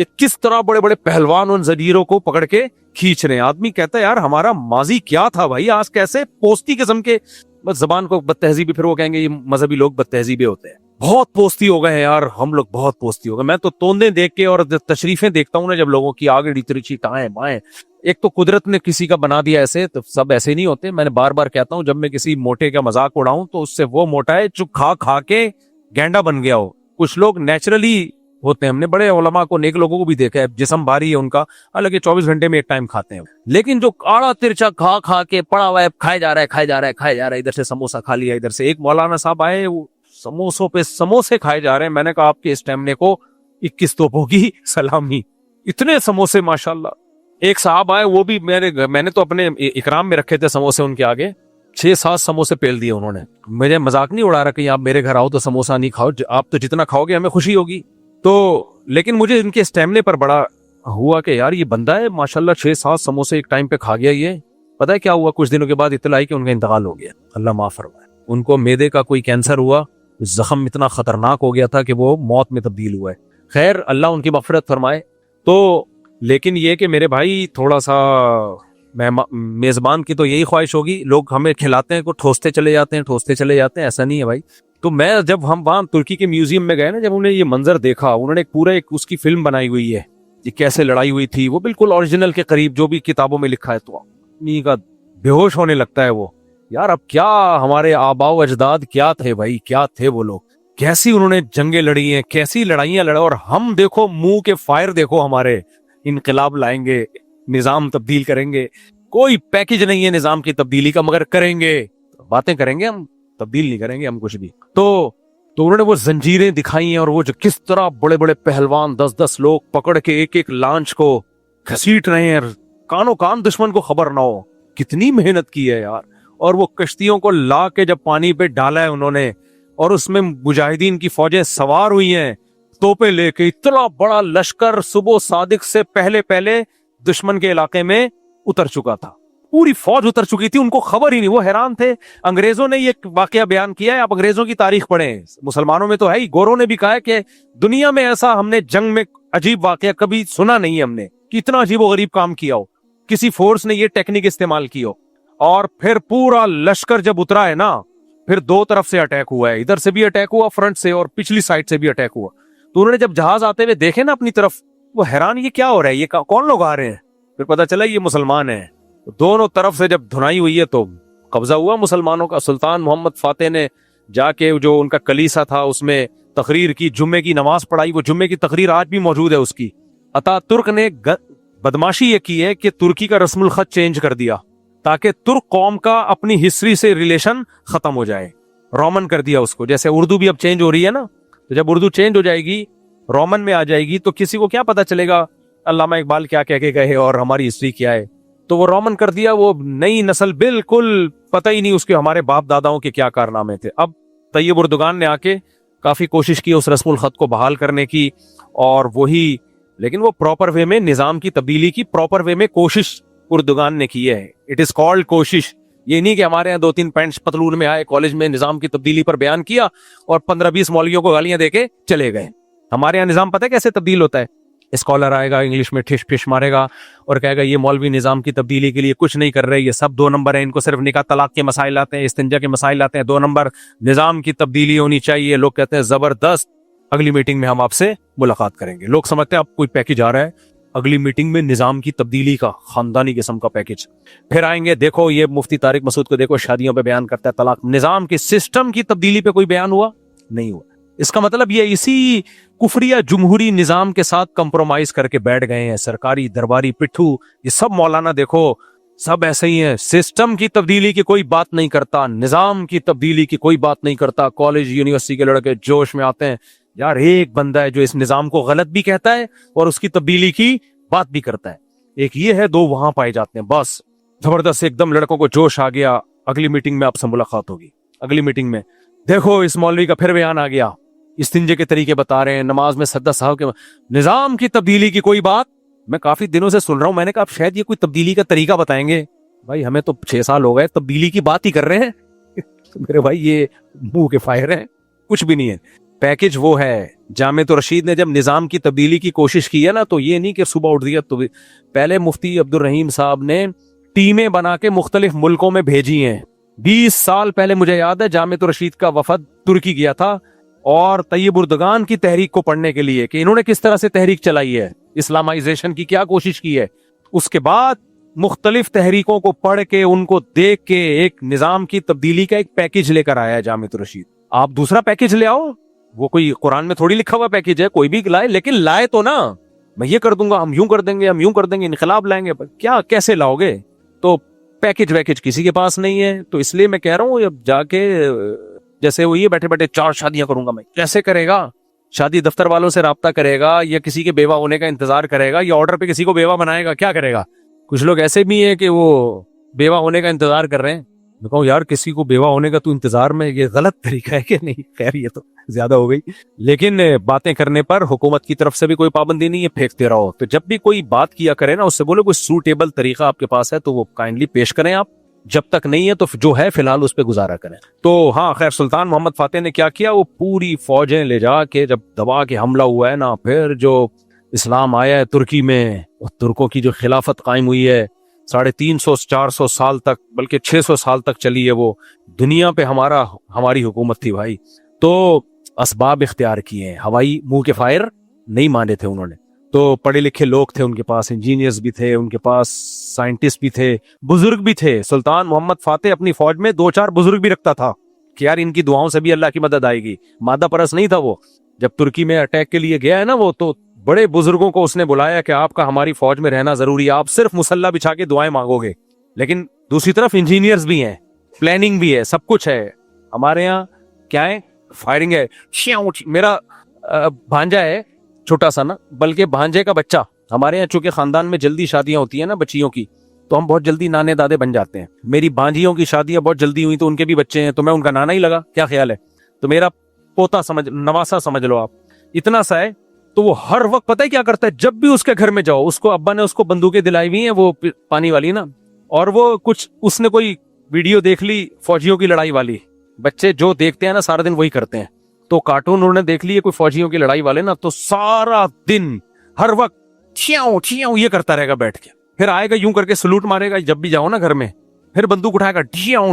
یہ کس طرح بڑے بڑے پہلوان ان زنجیروں کو پکڑ کے کھینچ رہے ہیں. آدمی کہتا ہے یار ہمارا ماضی کیا تھا بھائی, آج کیسے پوستی قسم کے بس زبان کو بد تہذیبی, پھر وہ کہیں گے یہ مذہبی لوگ بد تہذیبی ہوتے ہیں. بہت پوستی ہو گئے ہیں یار ہم لوگ, بہت پوستی ہو گئے. میں تو توندیں دیکھ کے اور تشریفیں دیکھتا ہوں نا جب لوگوں کی آگے ترچھی ٹائیں بائیں. ایک تو قدرت نے کسی کا بنا دیا ایسے, تو سب ایسے نہیں ہوتے. میں نے بار بار کہتا ہوں جب میں کسی موٹے کا مذاق اڑاؤں تو اس سے وہ موٹا ہے جو کھا کھا کے گینڈا بن گیا ہو. کچھ لوگ نیچرلی ہوتے ہیں, ہم نے بڑے علماء کو نیک لوگوں کو بھی دیکھا ہے, جسم بھاری ہے ان کا, حالانکہ 24 گھنٹے میں ایک ٹائم کھاتے ہیں. لیکن جو آڑا ترچا کھا کھا کے پڑا ہوا ہے, کھائے جا رہا ہے, ادھر سے سموسا کھا لیا, ادھر سے. ایک مولانا صاحب آئے, وہ سموسوں پہ سموسے کھائے جا رہے ہیں. میں نے کہا آپ کے اسٹیمنے کو 21 توپوں کی سلامی, اتنے سموسے ماشاءاللہ. ایک صاحب آئے, وہ بھی میں نے تو اپنے اکرام میں رکھے تھے سموسے ان کے آگے, 6-7 سموسے پیل دیے انہوں نے. مجھے مذاق نہیں اڑا رہا کہ آپ میرے گھر آؤ تو سموسا نہیں کھاؤ, آپ تو جتنا کھاؤ گے ہمیں خوشی ہوگی. تو لیکن مجھے ان کے اسٹیمنے پر بڑا ہوا کہ یار یہ بندہ ہے ماشاءاللہ 6-7 سموسے ایک ٹائم پہ کھا گیا. یہ پتہ ہے کیا ہوا, کچھ دنوں کے بعد اطلاع آئی کہ ان کا انتقال ہو گیا, اللہ معاف فرمائے. ان کو معدے کا کوئی کینسر ہوا, زخم اتنا خطرناک ہو گیا تھا کہ وہ موت میں تبدیل ہوا ہے. خیر اللہ ان کی مغفرت فرمائے. تو لیکن یہ کہ میرے بھائی تھوڑا سا میزبان کی تو یہی خواہش ہوگی, لوگ ہمیں کھلاتے ہیں کو ٹھوستے چلے جاتے ہیں, ایسا نہیں ہے بھائی. تو میں جب ہم وہاں ترکی کے میوزیم میں گئے نا, جب انہوں نے یہ منظر دیکھا, انہوں نے پورا ایک اس کی فلم بنائی ہوئی ہے یہ کیسے لڑائی ہوئی تھی, وہ بالکل اوریجنل کے قریب جو بھی کتابوں میں لکھا ہے. تو آدمی کا بے ہوش ہونے لگتا ہے وہ, یار اب کیا ہمارے آباء و اجداد کیا تھے بھائی, کیا تھے وہ لوگ, کیسی انہوں نے جنگیں لڑی ہیں, کیسی لڑائیاں لڑا. اور ہم دیکھو منہ کے فائر دیکھو ہمارے, انقلاب لائیں گے, نظام تبدیل کریں گے, کوئی پیکج نہیں ہے نظام کی تبدیلی کا, مگر کریں گے, باتیں کریں گے ہم, تبدیل نہیں کریں گے ہم کچھ بھی. تو انہوں نے وہ زنجیریں دکھائی ہیں, اور وہ جو کس طرح بڑے بڑے پہلوان 10-10 لوگ پکڑ کے ایک لانچ کو گھسیٹ رہے ہیں, کانوں کان دشمن کو خبر نہ ہو. کتنی محنت کی ہے یار. اور وہ کشتیوں کو لا کے جب پانی پہ ڈالا ہے انہوں نے, اور اس میں مجاہدین کی فوجیں سوار ہوئی ہیں توپے لے کے, اتنا بڑا لشکر صبح صادق سے پہلے دشمن کے علاقے میں اتر چکا تھا, پوری فوج اتر چکی تھی, ان کو خبر ہی نہیں, وہ حیران تھے. انگریزوں نے یہ واقعہ بیان کیا ہے, آپ انگریزوں کی تاریخ پڑھیں, مسلمانوں میں تو ہے ہی, گوروں نے بھی کہا ہے کہ دنیا میں ایسا ہم نے جنگ میں عجیب واقعہ کبھی سنا نہیں ہے ہم نے, کہ اتنا عجیب و غریب کام کیا ہو, کسی فورس نے یہ ٹیکنیک استعمال کی ہو. اور پھر پورا لشکر جب اترا ہے نا, پھر 2 طرف سے اٹیک ہوا ہے, ادھر سے بھی اٹیک ہوا فرنٹ سے, اور پچھلی سائڈ سے بھی اٹیک ہوا. تو انہوں نے جب جہاز آتے ہوئے دیکھے نا اپنی طرف, وہ حیران یہ کیا ہو رہا ہے, یہ کون لوگ آ رہے ہیں. پھر پتا چلا یہ مسلمان ہیں. دونوں طرف سے جب دھنائی ہوئی ہے تو قبضہ ہوا مسلمانوں کا. سلطان محمد فاتح نے جا کے جو ان کا کلیسا تھا اس میں تقریر کی, جمعے کی نماز پڑھائی. وہ جمعے کی تقریر آج بھی موجود ہے اس کی. عطا ترک نے بدماشی یہ کی ہے کہ ترکی کا رسم الخط چینج کر دیا تاکہ ترک قوم کا اپنی ہسٹری سے ریلیشن ختم ہو جائے, رومن کر دیا اس کو. جیسے اردو بھی اب چینج ہو رہی ہے نا, تو جب اردو چینج ہو جائے گی, رومن میں آ جائے گی, تو کسی کو کیا پتا چلے گا علامہ اقبال کیا کہہ کے گئے اور ہماری ہسٹری کیا ہے. تو وہ رومن کر دیا, وہ نئی نسل بالکل پتہ ہی نہیں اس کے ہمارے باپ داداؤں کے کیا کارنامے تھے. اب طیب اردگان نے آ کے کافی کوشش کی اس رسم الخط کو بحال کرنے کی, اور وہی, لیکن وہ پراپر وے میں نظام کی تبدیلی کی پراپر وے میں کوشش اردگان نے کی ہے. اٹ از کالڈ کوشش. یہ نہیں کہ ہمارے یہاں 2-3 پینٹس پتلون میں آئے, کالج میں نظام کی تبدیلی پر بیان کیا اور 15-20 مولویوں کو گالیاں دے کے چلے گئے. ہمارے یہاں نظام پتہ ہے کیسے تبدیل ہوتا ہے. اسکالر آئے گا, انگلش میں ٹھش پھش مارے گا اور کہے گا یہ مولوی نظام کی تبدیلی کے لیے کچھ نہیں کر رہے, یہ سب 2 نمبر ہیں, ان کو صرف نکاح طلاق کے مسائل آتے ہیں, استنجا کے مسائل آتے ہیں, 2 نمبر, نظام کی تبدیلی ہونی چاہیے. لوگ کہتے ہیں زبردست, اگلی میٹنگ میں ہم آپ سے ملاقات کریں گے. لوگ سمجھتے ہیں آپ کوئی پیکج آ رہا ہے, اگلی میٹنگ میں نظام کی تبدیلی کا خاندانی قسم کا پیکج. پھر آئیں گے, دیکھو یہ مفتی طارق مسعود کو دیکھو شادیوں پہ بیان کرتا ہے طلاق. نظام کی سسٹم کی تبدیلی پہ کوئی بیان ہوا نہیں ہوا. اس کا مطلب یہ اسی کفریہ جمہوری نظام کے ساتھ کمپرومائز کر کے بیٹھ گئے ہیں. سرکاری درباری پٹھو یہ سب مولانا دیکھو سب ایسے ہی ہیں. سسٹم کی تبدیلی کی کوئی بات نہیں کرتا, نظام کی تبدیلی کی کوئی بات نہیں کرتا. کالج یونیورسٹی کے لڑکے جوش میں آتے ہیں, یار ایک بندہ ہے جو اس نظام کو غلط بھی کہتا ہے اور اس کی تبدیلی کی بات بھی کرتا ہے. ایک یہ ہے, 2 وہاں پائے جاتے ہیں. بس زبردست ایک دم لڑکوں کو جوش آ گیا, اگلی میٹنگ میں آپ سے ملاقات ہوگی. اگلی میٹنگ میں دیکھو اس مولوی کا پھر بیان آ گیا, استنجے کے طریقے بتا رہے ہیں, نماز میں سجدہ صاحب کے, نظام کی تبدیلی کی کوئی بات. میں کافی دنوں سے سن رہا ہوں, میں نے کہا شاید یہ کوئی تبدیلی کا طریقہ بتائیں گے. بھائی ہمیں تو 6 سال ہو گئے تبدیلی کی بات ہی کر رہے ہیں. میرے بھائی یہ منہ کے فائر ہیں, کچھ بھی نہیں ہے. پیکج وہ ہے. جامعۃ الرشید نے جب نظام کی تبدیلی کی کوشش کی ہے نا تو یہ نہیں کہ صبح اٹھ دیا. تو پہلے مفتی عبدالرحیم صاحب نے ٹیمیں بنا کے مختلف ملکوں میں بھیجی ہیں. 20 سال پہلے مجھے یاد ہے جامعۃ الرشید کا وفد ترکی گیا تھا اور طیب اردگان کی تحریک کو پڑھنے کے لیے کہ انہوں نے کس طرح سے تحریک چلائی ہے, اسلامائزیشن کی کیا کوشش کی ہے. اس کے بعد مختلف تحریکوں کو پڑھ کے ان کو دیکھ کے ایک نظام کی تبدیلی کا ایک پیکج لے کر آیا ہے جامعۃ الرشید. آپ دوسرا پیکج لے آؤ, وہ کوئی قرآن میں تھوڑی لکھا ہوا پیکج ہے, کوئی بھی لائے, لیکن لائے تو نا. میں یہ کر دوں گا, ہم یوں کر دیں گے, ہم یوں کر دیں گے, انقلاب لائیں گے. کیا کیسے لاؤ گے؟ تو پیکج ویکج کسی کے پاس نہیں ہے. تو اس لیے میں کہہ رہا ہوں اب جا کے جیسے وہ یہ بیٹھے بیٹھے 4 شادیاں کروں گا میں, کیسے کرے گا؟ شادی دفتر والوں سے رابطہ کرے گا یا کسی کے بیوہ ہونے کا انتظار کرے گا یا آرڈر پہ کسی کو بیوہ بنائے گا؟ کیا کرے گا؟ کچھ لوگ ایسے بھی ہیں کہ وہ بیوہ ہونے کا انتظار کر رہے ہیں. میں کہوں یار کسی کو بیوہ ہونے کا تو انتظار میں, یہ غلط طریقہ ہے کہ نہیں؟ خیر یہ تو زیادہ ہو گئی, لیکن باتیں کرنے پر حکومت کی طرف سے بھی کوئی پابندی نہیں ہے, پھینکتے رہو. تو جب بھی کوئی بات کیا کرے نا اس سے بولے کوئی سوٹیبل طریقہ آپ کے پاس ہے تو وہ کائنڈلی پیش کریں آپ, جب تک نہیں ہے تو جو ہے فی الحال اس پہ گزارا کریں. تو ہاں خیر سلطان محمد فاتح نے کیا کیا, وہ پوری فوجیں لے جا کے جب دبا کے حملہ ہوا ہے نا, پھر جو اسلام آیا ہے ترکی میں اور ترکوں کی جو خلافت قائم ہوئی ہے 350-400 سال تک بلکہ 600 سال تک چلی ہے, وہ دنیا پہ ہماری حکومت تھی بھائی. تو اسباب اختیار کیے ہیں, ہوائی منہ کے فائر نہیں مانے تھے انہوں نے. تو پڑھے لکھے لوگ تھے ان کے پاس, انجینئرز بھی تھے ان کے پاس, سائنٹسٹ بھی تھے, بزرگ بھی تھے. سلطان محمد فاتح اپنی فوج میں 2-4 بزرگ بھی رکھتا تھا کہ یار ان کی دعاؤں سے بھی اللہ کی مدد آئے گی. مادہ پرست نہیں تھا وہ. جب ترکی میں اٹیک کے لیے گیا ہے نا وہ, تو بڑے بزرگوں کو اس نے بلایا کہ آپ کا ہماری فوج میں رہنا ضروری ہے, آپ صرف مسلح بچھا کے دعائیں مانگو گے. لیکن دوسری طرف انجینئرز بھی ہیں, پلاننگ بھی ہے, سب کچھ ہے. ہمارے یہاں کیا ہے, فائرنگ ہے. میرا بھانجا ہے چھوٹا سا نا, بلکہ بھانجے کا بچہ. ہمارے یہاں چونکہ خاندان میں جلدی شادیاں ہوتی ہیں نا بچیوں کی, تو ہم بہت جلدی نانے دادے بن جاتے ہیں. میری بھانجیوں کی شادیاں بہت جلدی ہوئی تو ان کے بھی بچے ہیں, تو میں ان کا نانا ہی لگا. کیا خیال ہے؟ تو میرا پوتا نواسا سمجھ لو آپ, اتنا سا ہے. تو وہ ہر وقت پتہ ہے کیا کرتا ہے, جب بھی اس کے گھر میں جاؤ, اس کو ابا نے اس کو بندوقیں دلائی ہوئی ہیں وہ پانی والی نا, اور وہ کچھ اس نے کوئی ویڈیو دیکھ لی فوجیوں کی لڑائی والی. بچے جو دیکھتے ہیں نا سارا دن وہی کرتے ہیں. تو کارٹون انہوں نے دیکھ لیے کوئی فوجیوں کی لڑائی والے نا, تو سارا دن ہر وقت ٹھیاؤ یہ کرتا رہے گا بیٹھ کے. پھر آئے گا یوں کر کے سلوٹ مارے گا جب بھی جاؤ نا گھر میں, پھر بندوق اٹھائے گا ڈھیاؤ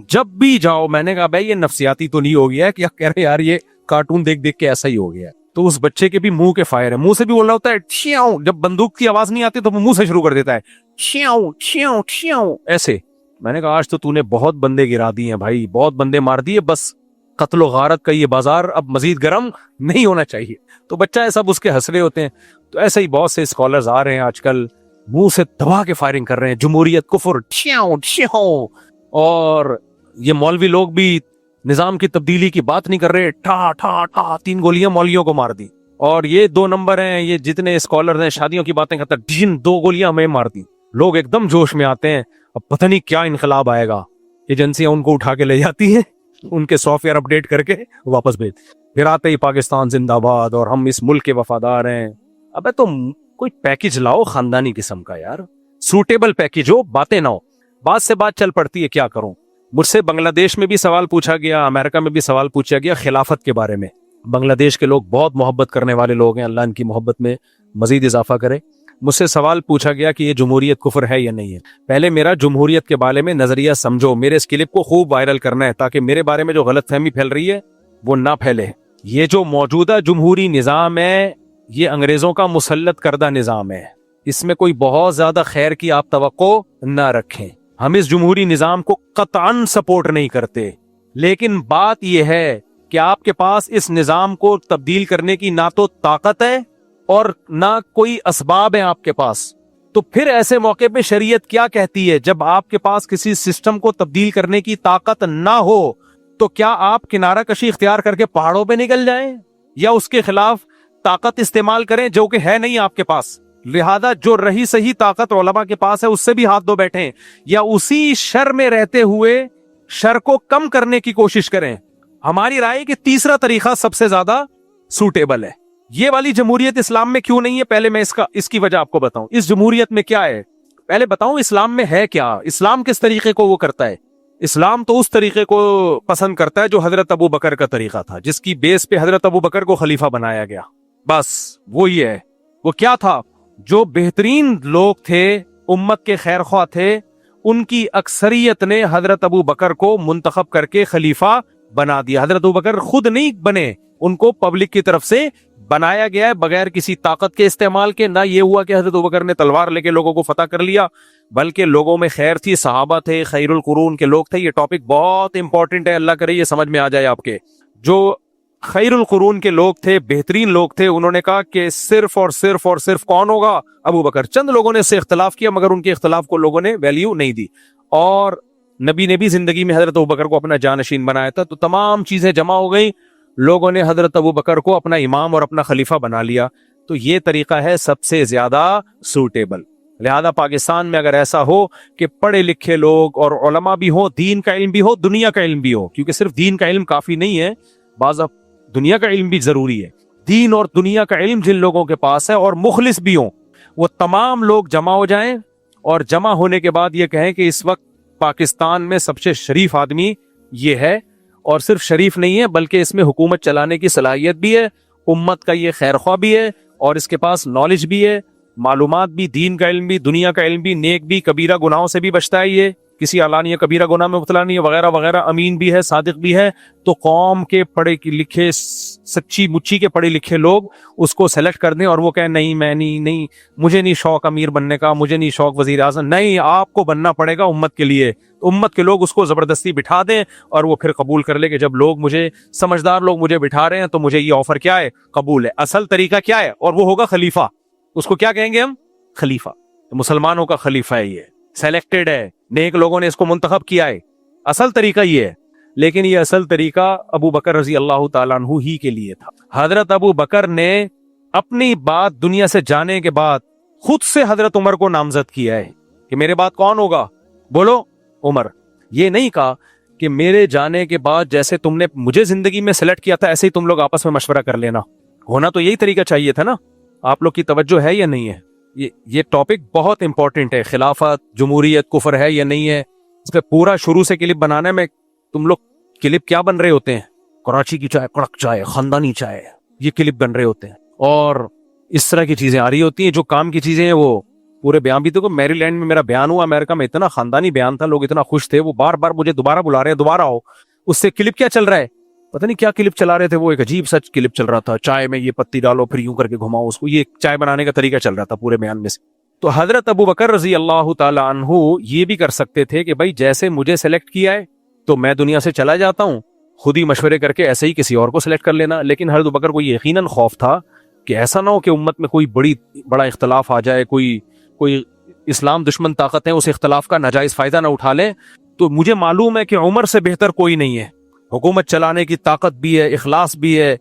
جب بھی جاؤ. میں نے کہا بھائی یہ نفسیاتی تو نہیں ہو گیا ہے, کیا کہہ رہے یار یہ کارٹون دیکھ دیکھ کے ایسا ہی ہو گیا ہے. تو اس بچے کے بھی منہ کے فائر ہے, منہ سے بھی بول رہا ہوتا ہے ٹھیاؤ. جب بندوق کی آواز نہیں آتی تو وہ منہ سے شروع کر دیتا ہے ٹھیاؤ ایسے. میں نے کہا آج تو نے بہت بندے گرا دیے ہیں بھائی, بہت بندے مار دیے, بس قتل و غارت کا یہ بازار اب مزید گرم نہیں ہونا چاہیے. تو بچہ ہے سب اس کے ہنسرے ہوتے ہیں. تو ایسے ہی بہت سے اسکالرز آ رہے ہیں آج کل, منہ سے دبا کے فائرنگ کر رہے ہیں, جمہوریت کفر ٹھیاؤ. اور یہ مولوی لوگ بھی نظام کی تبدیلی کی بات نہیں کر رہے, ٹھا 3 گولیاں مولویوں کو مار دی. اور یہ 2 نمبر ہیں, یہ جتنے اسکالرز ہیں شادیوں کی باتیں کرتا ہے, 2 گولیاں ہمیں مار دی. لوگ ایک دم جوش میں آتے ہیں, اب پتہ نہیں کیا انقلاب آئے گا. ایجنسیاں ان کو اٹھا کے لے جاتی ہیں, ان کے سافٹ ویئر اپڈیٹ کر کے واپس بھیج, پھر آتے ہی پاکستان زندہ باد اور ہم اس ملک کے وفادار ہیں. ابے تو کوئی پیکج لاؤ خاندانی قسم کا یار, سوٹیبل پیکج ہو, باتیں نہ ہو. بات سے بات چل پڑتی ہے, کیا کروں. مجھ سے بنگلہ دیش میں بھی سوال پوچھا گیا, امریکہ میں بھی سوال پوچھا گیا خلافت کے بارے میں. بنگلہ دیش کے لوگ بہت محبت کرنے والے لوگ ہیں, اللہ ان کی محبت میں مزید اضافہ کرے. مجھ سے سوال پوچھا گیا کہ یہ جمہوریت کفر ہے یا نہیں ہے. پہلے میرا جمہوریت کے بارے میں نظریہ سمجھو, میرے اس کلپ کو خوب وائرل کرنا ہے تاکہ میرے بارے میں جو غلط فہمی پھیل رہی ہے وہ نہ پھیلے. یہ جو موجودہ جمہوری نظام ہے یہ انگریزوں کا مسلط کردہ نظام ہے, اس میں کوئی بہت زیادہ خیر کی آپ توقع نہ رکھیں. ہم اس جمہوری نظام کو قطعاً سپورٹ نہیں کرتے, لیکن بات یہ ہے کہ آپ کے پاس اس نظام کو تبدیل کرنے کی نہ تو طاقت ہے اور نہ کوئی اسباب ہیں آپ کے پاس. تو پھر ایسے موقع پہ شریعت کیا کہتی ہے, جب آپ کے پاس کسی سسٹم کو تبدیل کرنے کی طاقت نہ ہو تو کیا آپ کنارہ کشی اختیار کر کے پہاڑوں پہ نکل جائیں یا اس کے خلاف طاقت استعمال کریں جو کہ ہے نہیں آپ کے پاس. لہذا جو رہی صحیح طاقت علماء کے پاس ہے اس سے بھی ہاتھ دھو بیٹھیں, یا اسی شر میں رہتے ہوئے شر کو کم کرنے کی کوشش کریں. ہماری رائے کہ تیسرا طریقہ سب سے زیادہ سوٹیبل ہے. یہ والی جمہوریت اسلام میں کیوں نہیں ہے, پہلے میں اس کی وجہ آپ کو بتاؤں. اس جمہوریت میں کیا ہے, پہلے بتاؤں اسلام میں ہے کیا, اسلام کس طریقے کو وہ کرتا ہے. اسلام تو اس طریقے کو پسند کرتا ہے جو حضرت ابو بکر کا طریقہ تھا، جس کی بیس پہ حضرت ابو بکر کو خلیفہ بنایا گیا. بس وہی ہے. وہ کیا تھا؟ جو بہترین لوگ تھے، امت کے خیر خواہ تھے، ان کی اکثریت نے حضرت ابو بکر کو منتخب کر کے خلیفہ بنا دیا. حضرت ابو بکر خود نہیں بنے، ان کو پبلک کی طرف سے بنایا گیا ہے بغیر کسی طاقت کے استعمال کے. نہ یہ ہوا کہ حضرت ابو بکر نے تلوار لے کے لوگوں کو فتح کر لیا، بلکہ لوگوں میں خیر تھی، صحابہ تھے، خیر القرون کے لوگ تھے. یہ ٹاپک بہت امپورٹنٹ ہے، اللہ کرے یہ سمجھ میں آ جائے آپ کے. جو خیر القرون کے لوگ تھے، بہترین لوگ تھے، انہوں نے کہا کہ صرف اور صرف اور صرف کون ہوگا؟ ابو بکر. چند لوگوں نے اس سے اختلاف کیا، مگر ان کے اختلاف کو لوگوں نے ویلیو نہیں دی. اور نبی نے بھی زندگی میں حضرت ابو بکر کو اپنا جانشین بنایا تھا. تو تمام چیزیں جمع ہو گئی، لوگوں نے حضرت ابو بکر کو اپنا امام اور اپنا خلیفہ بنا لیا. تو یہ طریقہ ہے سب سے زیادہ سوٹیبل. لہذا پاکستان میں اگر ایسا ہو کہ پڑھے لکھے لوگ اور علماء بھی ہو، دین کا علم بھی ہو، دنیا کا علم بھی ہو، کیونکہ صرف دین کا علم کافی نہیں ہے، بعض دنیا کا علم بھی ضروری ہے. دین اور دنیا کا علم جن لوگوں کے پاس ہے اور مخلص بھی ہوں، وہ تمام لوگ جمع ہو جائیں اور جمع ہونے کے بعد یہ کہیں کہ اس وقت پاکستان میں سب سے شریف آدمی یہ ہے. اور صرف شریف نہیں ہے بلکہ اس میں حکومت چلانے کی صلاحیت بھی ہے، امت کا یہ خیر خواہ بھی ہے، اور اس کے پاس نالج بھی ہے، معلومات بھی، دین کا علم بھی، دنیا کا علم بھی، نیک بھی، کبیرہ گناہوں سے بھی بچتا ہے، یہ کسی علانیہ کبیرہ گناہ میں مبتلا نہیں ہے، وغیرہ وغیرہ، امین بھی ہے، صادق بھی ہے. تو قوم کے پڑھے لکھے، سچی مچی کے پڑھے لکھے لوگ اس کو سیلیکٹ کر دیں اور وہ کہیں نہیں، میں نہیں، مجھے نہیں شوق امیر بننے کا، مجھے نہیں شوق وزیر اعظم. نہیں، آپ کو بننا پڑے گا امت کے لیے. امت کے لوگ اس کو زبردستی بٹھا دیں اور وہ پھر قبول کر لے کہ جب لوگ مجھے، سمجھدار لوگ مجھے بٹھا رہے ہیں تو مجھے یہ آفر کیا ہے؟ قبول ہے. اصل طریقہ کیا ہے؟ اور وہ ہوگا خلیفہ. اس کو کیا کہیں گے ہم؟ خلیفہ. تو مسلمانوں کا خلیفہ ہے، یہ سیلیکٹڈ ہے، نیک لوگوں نے اس کو منتخب کیا ہے. اصل طریقہ یہ ہے. لیکن یہ اصل طریقہ ابو بکر رضی اللہ تعالیٰ عنہ ہی کے لیے تھا. حضرت ابو بکر نے اپنی بات دنیا سے جانے کے بعد خود سے حضرت عمر کو نامزد کیا ہے کہ میرے بعد کون ہوگا؟ بولو عمر. یہ نہیں کہا کہ میرے جانے کے بعد جیسے تم نے مجھے زندگی میں سلیکٹ کیا تھا ایسے ہی تم لوگ آپس میں مشورہ کر لینا. ہونا تو یہی طریقہ چاہیے تھا نا. آپ لوگ کی توجہ ہے یا نہیں ہے؟ یہ ٹاپک بہت امپورٹنٹ ہے. خلافت، جمہوریت، کفر ہے یا نہیں ہے، اس پہ پورا شروع سے کلپ بنانے میں تم لوگ کلپ کیا بن رہے ہوتے ہیں؟ کراچی کی چائے، کڑک چائے، خاندانی چائے، یہ کلپ بن رہے ہوتے ہیں اور اس طرح کی چیزیں آ رہی ہوتی ہیں. جو کام کی چیزیں ہیں وہ پورے بیان بھی. دیکھو میری لینڈ میں میرا بیان ہوا، امریکہ میں اتنا خاندانی بیان تھا، لوگ اتنا خوش تھے، وہ بار بار مجھے دوبارہ بلا رہے ہیں، دوبارہ آؤ. اس سے کلپ کیا چل رہا ہے پتہ نہیں کیا کلپ چلا رہے تھے. وہ ایک عجیب سچ کلپ چل رہا تھا، چائے میں یہ پتی ڈالو پھر یوں کر کے گھماؤ اس کو. یہ چائے بنانے کا طریقہ چل رہا تھا پورے بیان میں سے. تو حضرت ابو بکر رضی اللہ تعالی عنہ یہ بھی کر سکتے تھے کہ بھائی جیسے مجھے سلیکٹ کیا ہے تو میں دنیا سے چلا جاتا ہوں، خود ہی مشورے کر کے ایسے ہی کسی اور کو سلیکٹ کر لینا. لیکن حضرت ابو بکر کو یقیناً خوف تھا کہ ایسا نہ ہو کہ امت میں کوئی بڑا اختلاف آ جائے، کوئی اسلام دشمن طاقت ہے اس اختلاف کا ناجائز فائدہ نہ اٹھا لیں. تو مجھے معلوم ہے کہ عمر سے بہتر کوئی نہیں ہے، حکومت چلانے کی طاقت بھی ہے، اخلاص بھی ہے.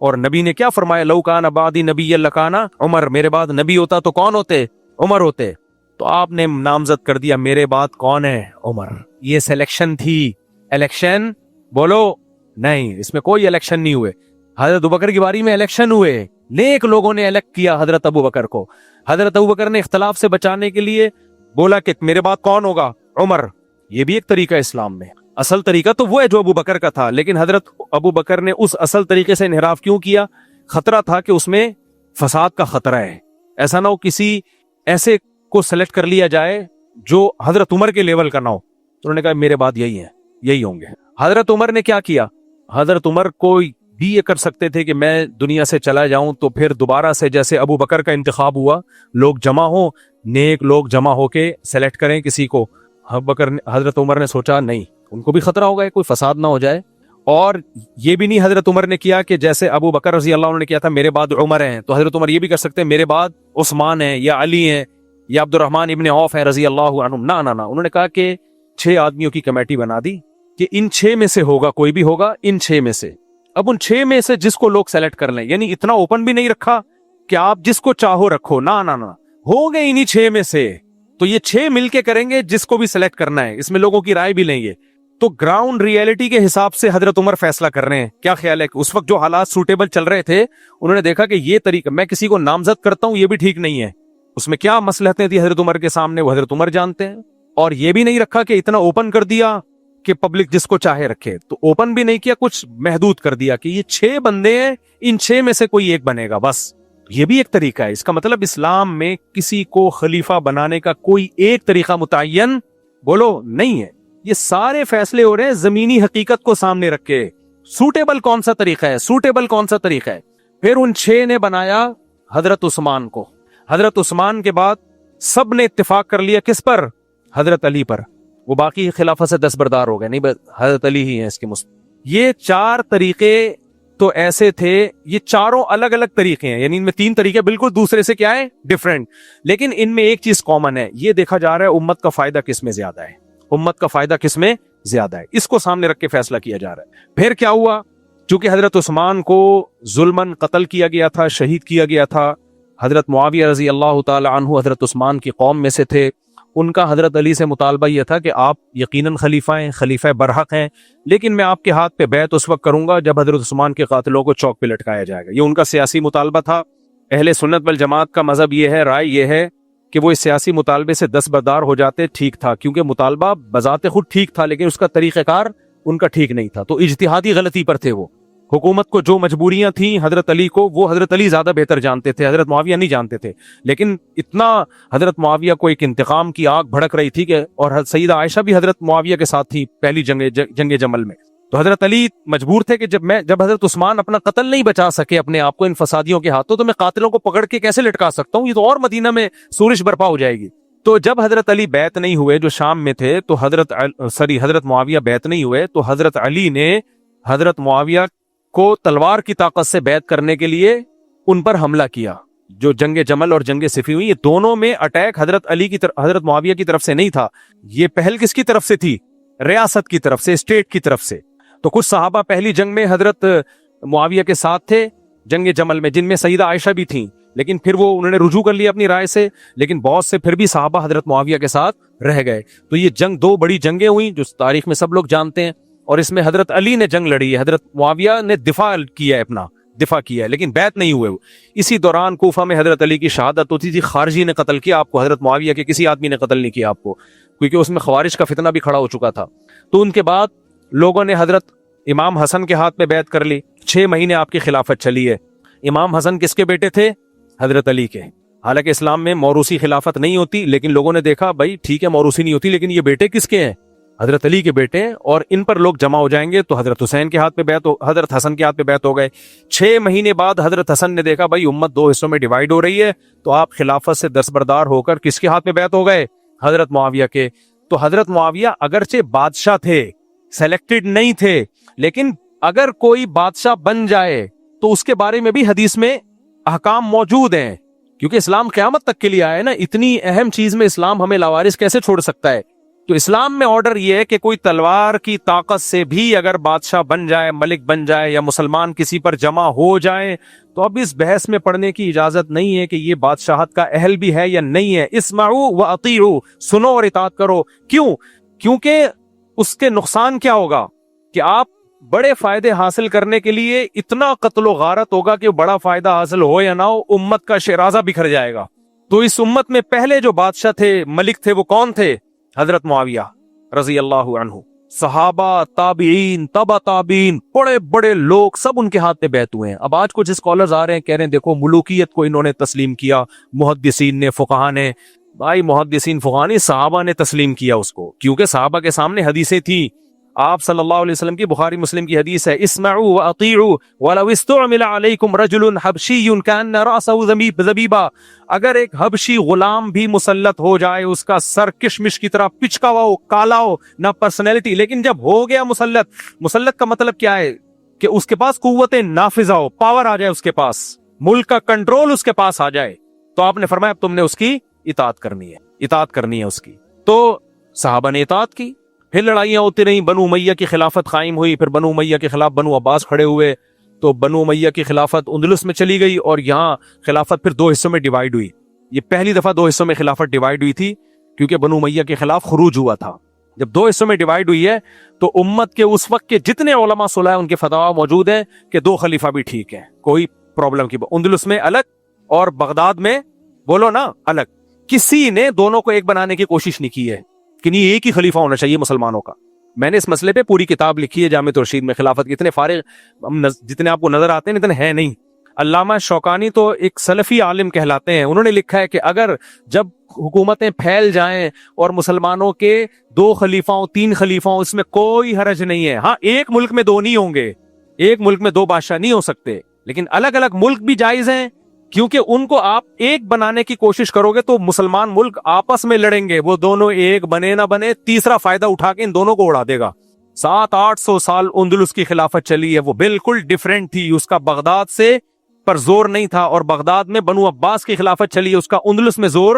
اور نبی نے کیا فرمایا؟ لو کان بعدی نبی لکان عمر. میرے بعد نبی ہوتا تو کون ہوتے؟ عمر ہوتے. تو آپ نے نامزد کر دیا میرے بعد کون ہے؟ عمر. یہ سلیکشن تھی. الیکشن بولو نہیں، اس میں کوئی الیکشن نہیں ہوئے. حضرت ابو بکر کی باری میں الیکشن ہوئے، نیک لوگوں نے الیکٹ کیا حضرت ابو بکر کو. حضرت ابو بکر نے اختلاف سے بچانے کے لیے بولا کہ میرے بعد کون ہوگا؟ عمر. یہ بھی ایک طریقہ اسلام میں. اصل طریقہ تو وہ ہے جو ابو بکر کا تھا، لیکن حضرت ابو بکر نے اس اصل طریقے سے انحراف کیوں کیا؟ خطرہ تھا کہ اس میں فساد کا خطرہ ہے. ایسا نہ ہو کسی ایسے کو سلیکٹ کر لیا جائے جو حضرت عمر کے لیول کا نہ ہو. تو انہوں نے کہا میرے بعد یہی ہوں گے. حضرت عمر نے کیا کیا؟ حضرت عمر کو بھی یہ کر سکتے تھے کہ میں دنیا سے چلا جاؤں تو پھر دوبارہ سے جیسے ابو بکر کا انتخاب ہوا، لوگ جمع ہوں، نیک لوگ جمع ہو کے سلیکٹ کریں کسی کو. حضرت عمر نے سوچا نہیں، ان کو بھی خطرہ ہوگا، کوئی فساد نہ ہو جائے. اور یہ بھی نہیں حضرت عمر نے کیا کہ جیسے ابو بکر رضی اللہ عنہ نے کیا تھا میرے بعد عمر ہیں، تو حضرت عمر یہ بھی کر سکتے ہیں میرے بعد عثمان ہیں یا علی ہیں یا عبد الرحمن ابن عوف ہیں رضی اللہ عنہم. نہ انہوں نے کہا کہ 6 آدمیوں کی کمیٹی بنا دی کہ ان 6 میں سے ہوگا، کوئی بھی ہوگا ان 6 میں سے. اب ان 6 میں سے جس کو لوگ سیلیکٹ کر لیں، یعنی اتنا اوپن بھی نہیں رکھا کہ آپ جس کو چاہو رکھو. نہ ہو گئے انہی 6 میں سے. تو یہ 6 مل کے کریں گے جس کو بھی سلیکٹ کرنا ہے، اس میں لوگوں کی رائے بھی لیں گے. تو گراؤنڈ ریئلٹی کے حساب سے حضرت عمر فیصلہ کر رہے ہیں. کیا خیال ہے کہ اس وقت جو حالات سوٹیبل چل رہے تھے، انہوں نے دیکھا کہ یہ طریقہ میں کسی کو نامزد کرتا ہوں یہ بھی ٹھیک نہیں ہے. اس میں کیا مصلحتیں تھی حضرت عمر کے سامنے وہ حضرت عمر جانتے ہیں. اور یہ بھی نہیں رکھا کہ اتنا اوپن کر دیا کہ پبلک جس کو چاہے رکھے، تو اوپن بھی نہیں کیا، کچھ محدود کر دیا کہ یہ 6 بندے ہیں، ان 6 میں سے کوئی ایک بنے گا بس. یہ بھی ایک طریقہ ہے. اس کا مطلب اسلام میں کسی کو خلیفہ بنانے کا کوئی ایک طریقہ متعین بولو نہیں ہے. یہ سارے فیصلے ہو رہے ہیں زمینی حقیقت کو سامنے رکھ کے. سوٹیبل کون سا طریقہ ہے، سوٹیبل کون سا طریقہ ہے. پھر ان 6 نے بنایا حضرت عثمان کو. حضرت عثمان کے بعد سب نے اتفاق کر لیا کس پر؟ حضرت علی پر. وہ باقی خلافت سے دستبردار ہو گئے، نہیں بس حضرت علی ہی ہیں اس کے یہ 4 طریقے تو ایسے تھے. یہ چاروں الگ الگ طریقے ہیں، یعنی ان میں 3 طریقے بالکل دوسرے سے کیا ہے، ڈیفرنٹ، لیکن ان میں ایک چیز کامن ہے. یہ دیکھا جا رہا ہے امت کا فائدہ کس میں زیادہ ہے، امت کا فائدہ کس میں زیادہ ہے، اس کو سامنے رکھ کے فیصلہ کیا جا رہا ہے. پھر کیا ہوا؟ چونکہ حضرت عثمان کو ظلماً قتل کیا گیا تھا، شہید کیا گیا تھا. حضرت معاویہ رضی اللہ تعالی عنہ حضرت عثمان کی قوم میں سے تھے. ان کا حضرت علی سے مطالبہ یہ تھا کہ آپ یقیناً خلیفہ ہیں، خلیفہ برحق ہیں، لیکن میں آپ کے ہاتھ پہ بیعت اس وقت کروں گا جب حضرت عثمان کے قاتلوں کو چوک پہ لٹکایا جائے گا. یہ ان کا سیاسی مطالبہ تھا. اہل سنت والجماعت کا مذہب یہ ہے، رائے یہ ہے کہ وہ اس سیاسی مطالبے سے دستبردار ہو جاتے. ٹھیک تھا، کیونکہ مطالبہ بذات خود ٹھیک تھا، لیکن اس کا طریقہ کار ان کا ٹھیک نہیں تھا. تو اجتہادی غلطی پر تھے وہ. حکومت کو جو مجبوریاں تھیں حضرت علی کو، وہ حضرت علی زیادہ بہتر جانتے تھے، حضرت معاویہ نہیں جانتے تھے. لیکن اتنا حضرت معاویہ کو ایک انتقام کی آگ بھڑک رہی تھی کہ، اور سیدہ عائشہ بھی حضرت معاویہ کے ساتھ تھی پہلی جنگ جمل میں. تو حضرت علی مجبور تھے کہ جب حضرت عثمان اپنا قتل نہیں بچا سکے اپنے آپ کو ان فسادیوں کے ہاتھوں، تو میں قاتلوں کو پکڑ کے کیسے لٹکا سکتا ہوں، یہ تو اور مدینہ میں سورش برپا ہو جائے گی. تو جب حضرت علی بیعت نہیں ہوئے، جو شام میں تھے، تو حضرت معاویہ بیعت نہیں ہوئے، تو حضرت علی نے حضرت معاویہ کو تلوار کی طاقت سے بیعت کرنے کے لیے ان پر حملہ کیا. جو جنگ جمل اور جنگ صفین ہوئی، یہ دونوں میں اٹیک حضرت علی کی حضرت معاویہ کی طرف سے نہیں تھا. یہ پہل کس کی طرف سے تھی؟ ریاست کی طرف سے، اسٹیٹ کی طرف سے. تو کچھ صحابہ پہلی جنگ میں حضرت معاویہ کے ساتھ تھے جنگ جمل میں، جن میں سیدہ عائشہ بھی تھیں، لیکن پھر وہ انہوں نے رجوع کر لیا اپنی رائے سے. لیکن بہت سے پھر بھی صحابہ حضرت معاویہ کے ساتھ رہ گئے. تو یہ جنگ 2 بڑی جنگیں ہوئیں جو تاریخ میں سب لوگ جانتے ہیں، اور اس میں حضرت علی نے جنگ لڑی ہے، حضرت معاویہ نے دفاع کیا ہے، اپنا دفاع کیا ہے، لیکن بیعت نہیں ہوئے. اسی دوران کوفہ میں حضرت علی کی شہادت ہوتی تھی. خارجی نے قتل کیا آپ کو، حضرت معاویہ کے کسی آدمی نے قتل نہیں کیا آپ کو، کیونکہ اس میں خوارج کا فتنہ بھی کھڑا ہو چکا تھا. تو ان کے بعد لوگوں نے حضرت امام حسن کے ہاتھ میں بیعت کر لی. 6 مہینے آپ کی خلافت چلی ہے. امام حسن کس کے بیٹے تھے؟ حضرت علی کے. حالانکہ اسلام میں موروثی خلافت نہیں ہوتی، لیکن لوگوں نے دیکھا بھائی ٹھیک ہے موروثی نہیں ہوتی، لیکن یہ بیٹے کس کے ہیں؟ حضرت علی کے بیٹے ہیں، اور ان پر لوگ جمع ہو جائیں گے. تو حضرت حسین کے ہاتھ پہ بیعت حضرت حسن کے ہاتھ پہ بیعت ہو گئے. 6 مہینے بعد حضرت حسن نے دیکھا بھائی امت 2 حصوں میں ڈیوائیڈ ہو رہی ہے، تو آپ خلافت سے دستبردار ہو کر کس کے ہاتھ میں بیعت ہو گئے؟ حضرت معاویہ کے. تو حضرت معاویہ اگرچہ بادشاہ تھے، سلیکٹڈ نہیں تھے، لیکن اگر کوئی بادشاہ بن جائے تو اس کے بارے میں بھی حدیث میں احکام موجود ہیں، کیونکہ اسلام قیامت تک کے لیے آیا ہے نا. اتنی اہم چیز میں اسلام ہمیں لاوارث کیسے چھوڑ سکتا ہے؟ تو اسلام میں آرڈر یہ ہے کہ کوئی تلوار کی طاقت سے بھی اگر بادشاہ بن جائے، ملک بن جائے، یا مسلمان کسی پر جمع ہو جائیں، تو اب اس بحث میں پڑھنے کی اجازت نہیں ہے کہ یہ بادشاہت کا اہل بھی ہے یا نہیں ہے. اسمعوا واطیعوا، سنو اور اطاعت کرو. کیوں؟ کیونکہ اس کے نقصان کیا ہوگا کہ آپ بڑے فائدے حاصل کرنے کے لیے اتنا قتل و غارت ہوگا کہ بڑا فائدہ حاصل ہو یا نہ ہو، امت کا شیرازہ بکھر جائے گا. تو اس امت میں پہلے جو بادشاہ تھے، ملک تھے، وہ کون تھے؟ حضرت معاویہ رضی اللہ عنہ. صحابہ، تابعین، تبع تابعین، بڑے بڑے لوگ سب ان کے ہاتھ پہ بیعت ہوئے ہیں. اب آج کچھ اسکالرز آ رہے ہیں کہہ رہے ہیں دیکھو ملوکیت کو انہوں نے تسلیم کیا، محدثین نے، فقہا نے. بھائی محدثین فقہا نے، صحابہ نے تسلیم کیا اس کو، کیونکہ صحابہ کے سامنے حدیثیں تھیں. آپ صلی اللہ علیہ وسلم کی بخاری مسلم کی حدیث ہے، اسمعوا واطیعوا ولو استعمل علیکم رجل حبشی کأن رأسه زبیبا. اگر ایک حبشی غلام بھی مسلط ہو جائے، اس کا سر کشمش کی طرح پچکا ہوا ہو، کالا ہو، نہ پرسنالٹی، لیکن جب ہو گیا مسلط کا مطلب کیا ہے کہ اس کے پاس قوت نافذہ ہو، پاور آ جائے اس کے پاس، ملک کا کنٹرول اس کے پاس آ جائے، تو آپ نے فرمایا اب تم نے اس کی اطاعت کرنی ہے اس کی. تو صحابہ نے اطاعت کی. پھر لڑائیاں ہوتی رہیں، بنو امیہ کی خلافت قائم ہوئی، پھر بنو امیہ کے خلاف بنو عباس کھڑے ہوئے، تو بنو امیہ کی خلافت اندلس میں چلی گئی، اور یہاں خلافت پھر 2 حصوں میں ڈیوائیڈ ہوئی. یہ پہلی دفعہ 2 حصوں میں خلافت ڈیوائیڈ ہوئی تھی، کیونکہ بنو امیہ کے خلاف خروج ہوا تھا. جب 2 حصوں میں ڈیوائیڈ ہوئی ہے تو امت کے اس وقت کے جتنے علماء صلح ان کے فتاوی موجود ہیں کہ 2 خلیفہ بھی ٹھیک ہیں، کوئی پرابلم کی. اندلس میں الگ اور بغداد میں بولو نا الگ. کسی نے دونوں کو ایک بنانے کی کوشش نہیں کی ہے کہ نہیں ایک ہی خلیفہ ہونا چاہیے مسلمانوں کا. میں نے اس مسئلے پہ پوری کتاب لکھی ہے جامع الرشید میں خلافت کے. اتنے فارغ جتنے آپ کو نظر آتے ہیں اتنے ہیں نہیں. علامہ شوکانی تو ایک سلفی عالم کہلاتے ہیں, انہوں نے لکھا ہے کہ اگر جب حکومتیں پھیل جائیں اور مسلمانوں کے 2 خلیفاؤں 3 خلیفاؤں, اس میں کوئی حرج نہیں ہے. ہاں ایک ملک میں 2 نہیں ہوں گے, ایک ملک میں 2 بادشاہ نہیں ہو سکتے, لیکن الگ الگ ملک بھی جائز ہیں, کیونکہ ان کو آپ ایک بنانے کی کوشش کرو گے تو مسلمان ملک آپس میں لڑیں گے, وہ دونوں ایک بنے نہ بنے, تیسرا فائدہ اٹھا کے ان دونوں کو اڑا دے گا. 700-800 سال اندلس کی خلافت چلی ہے, وہ بالکل ڈیفرنٹ تھی, اس کا بغداد سے پر زور نہیں تھا, اور بغداد میں بنو عباس کی خلافت چلی ہے, اس کا اندلس میں زور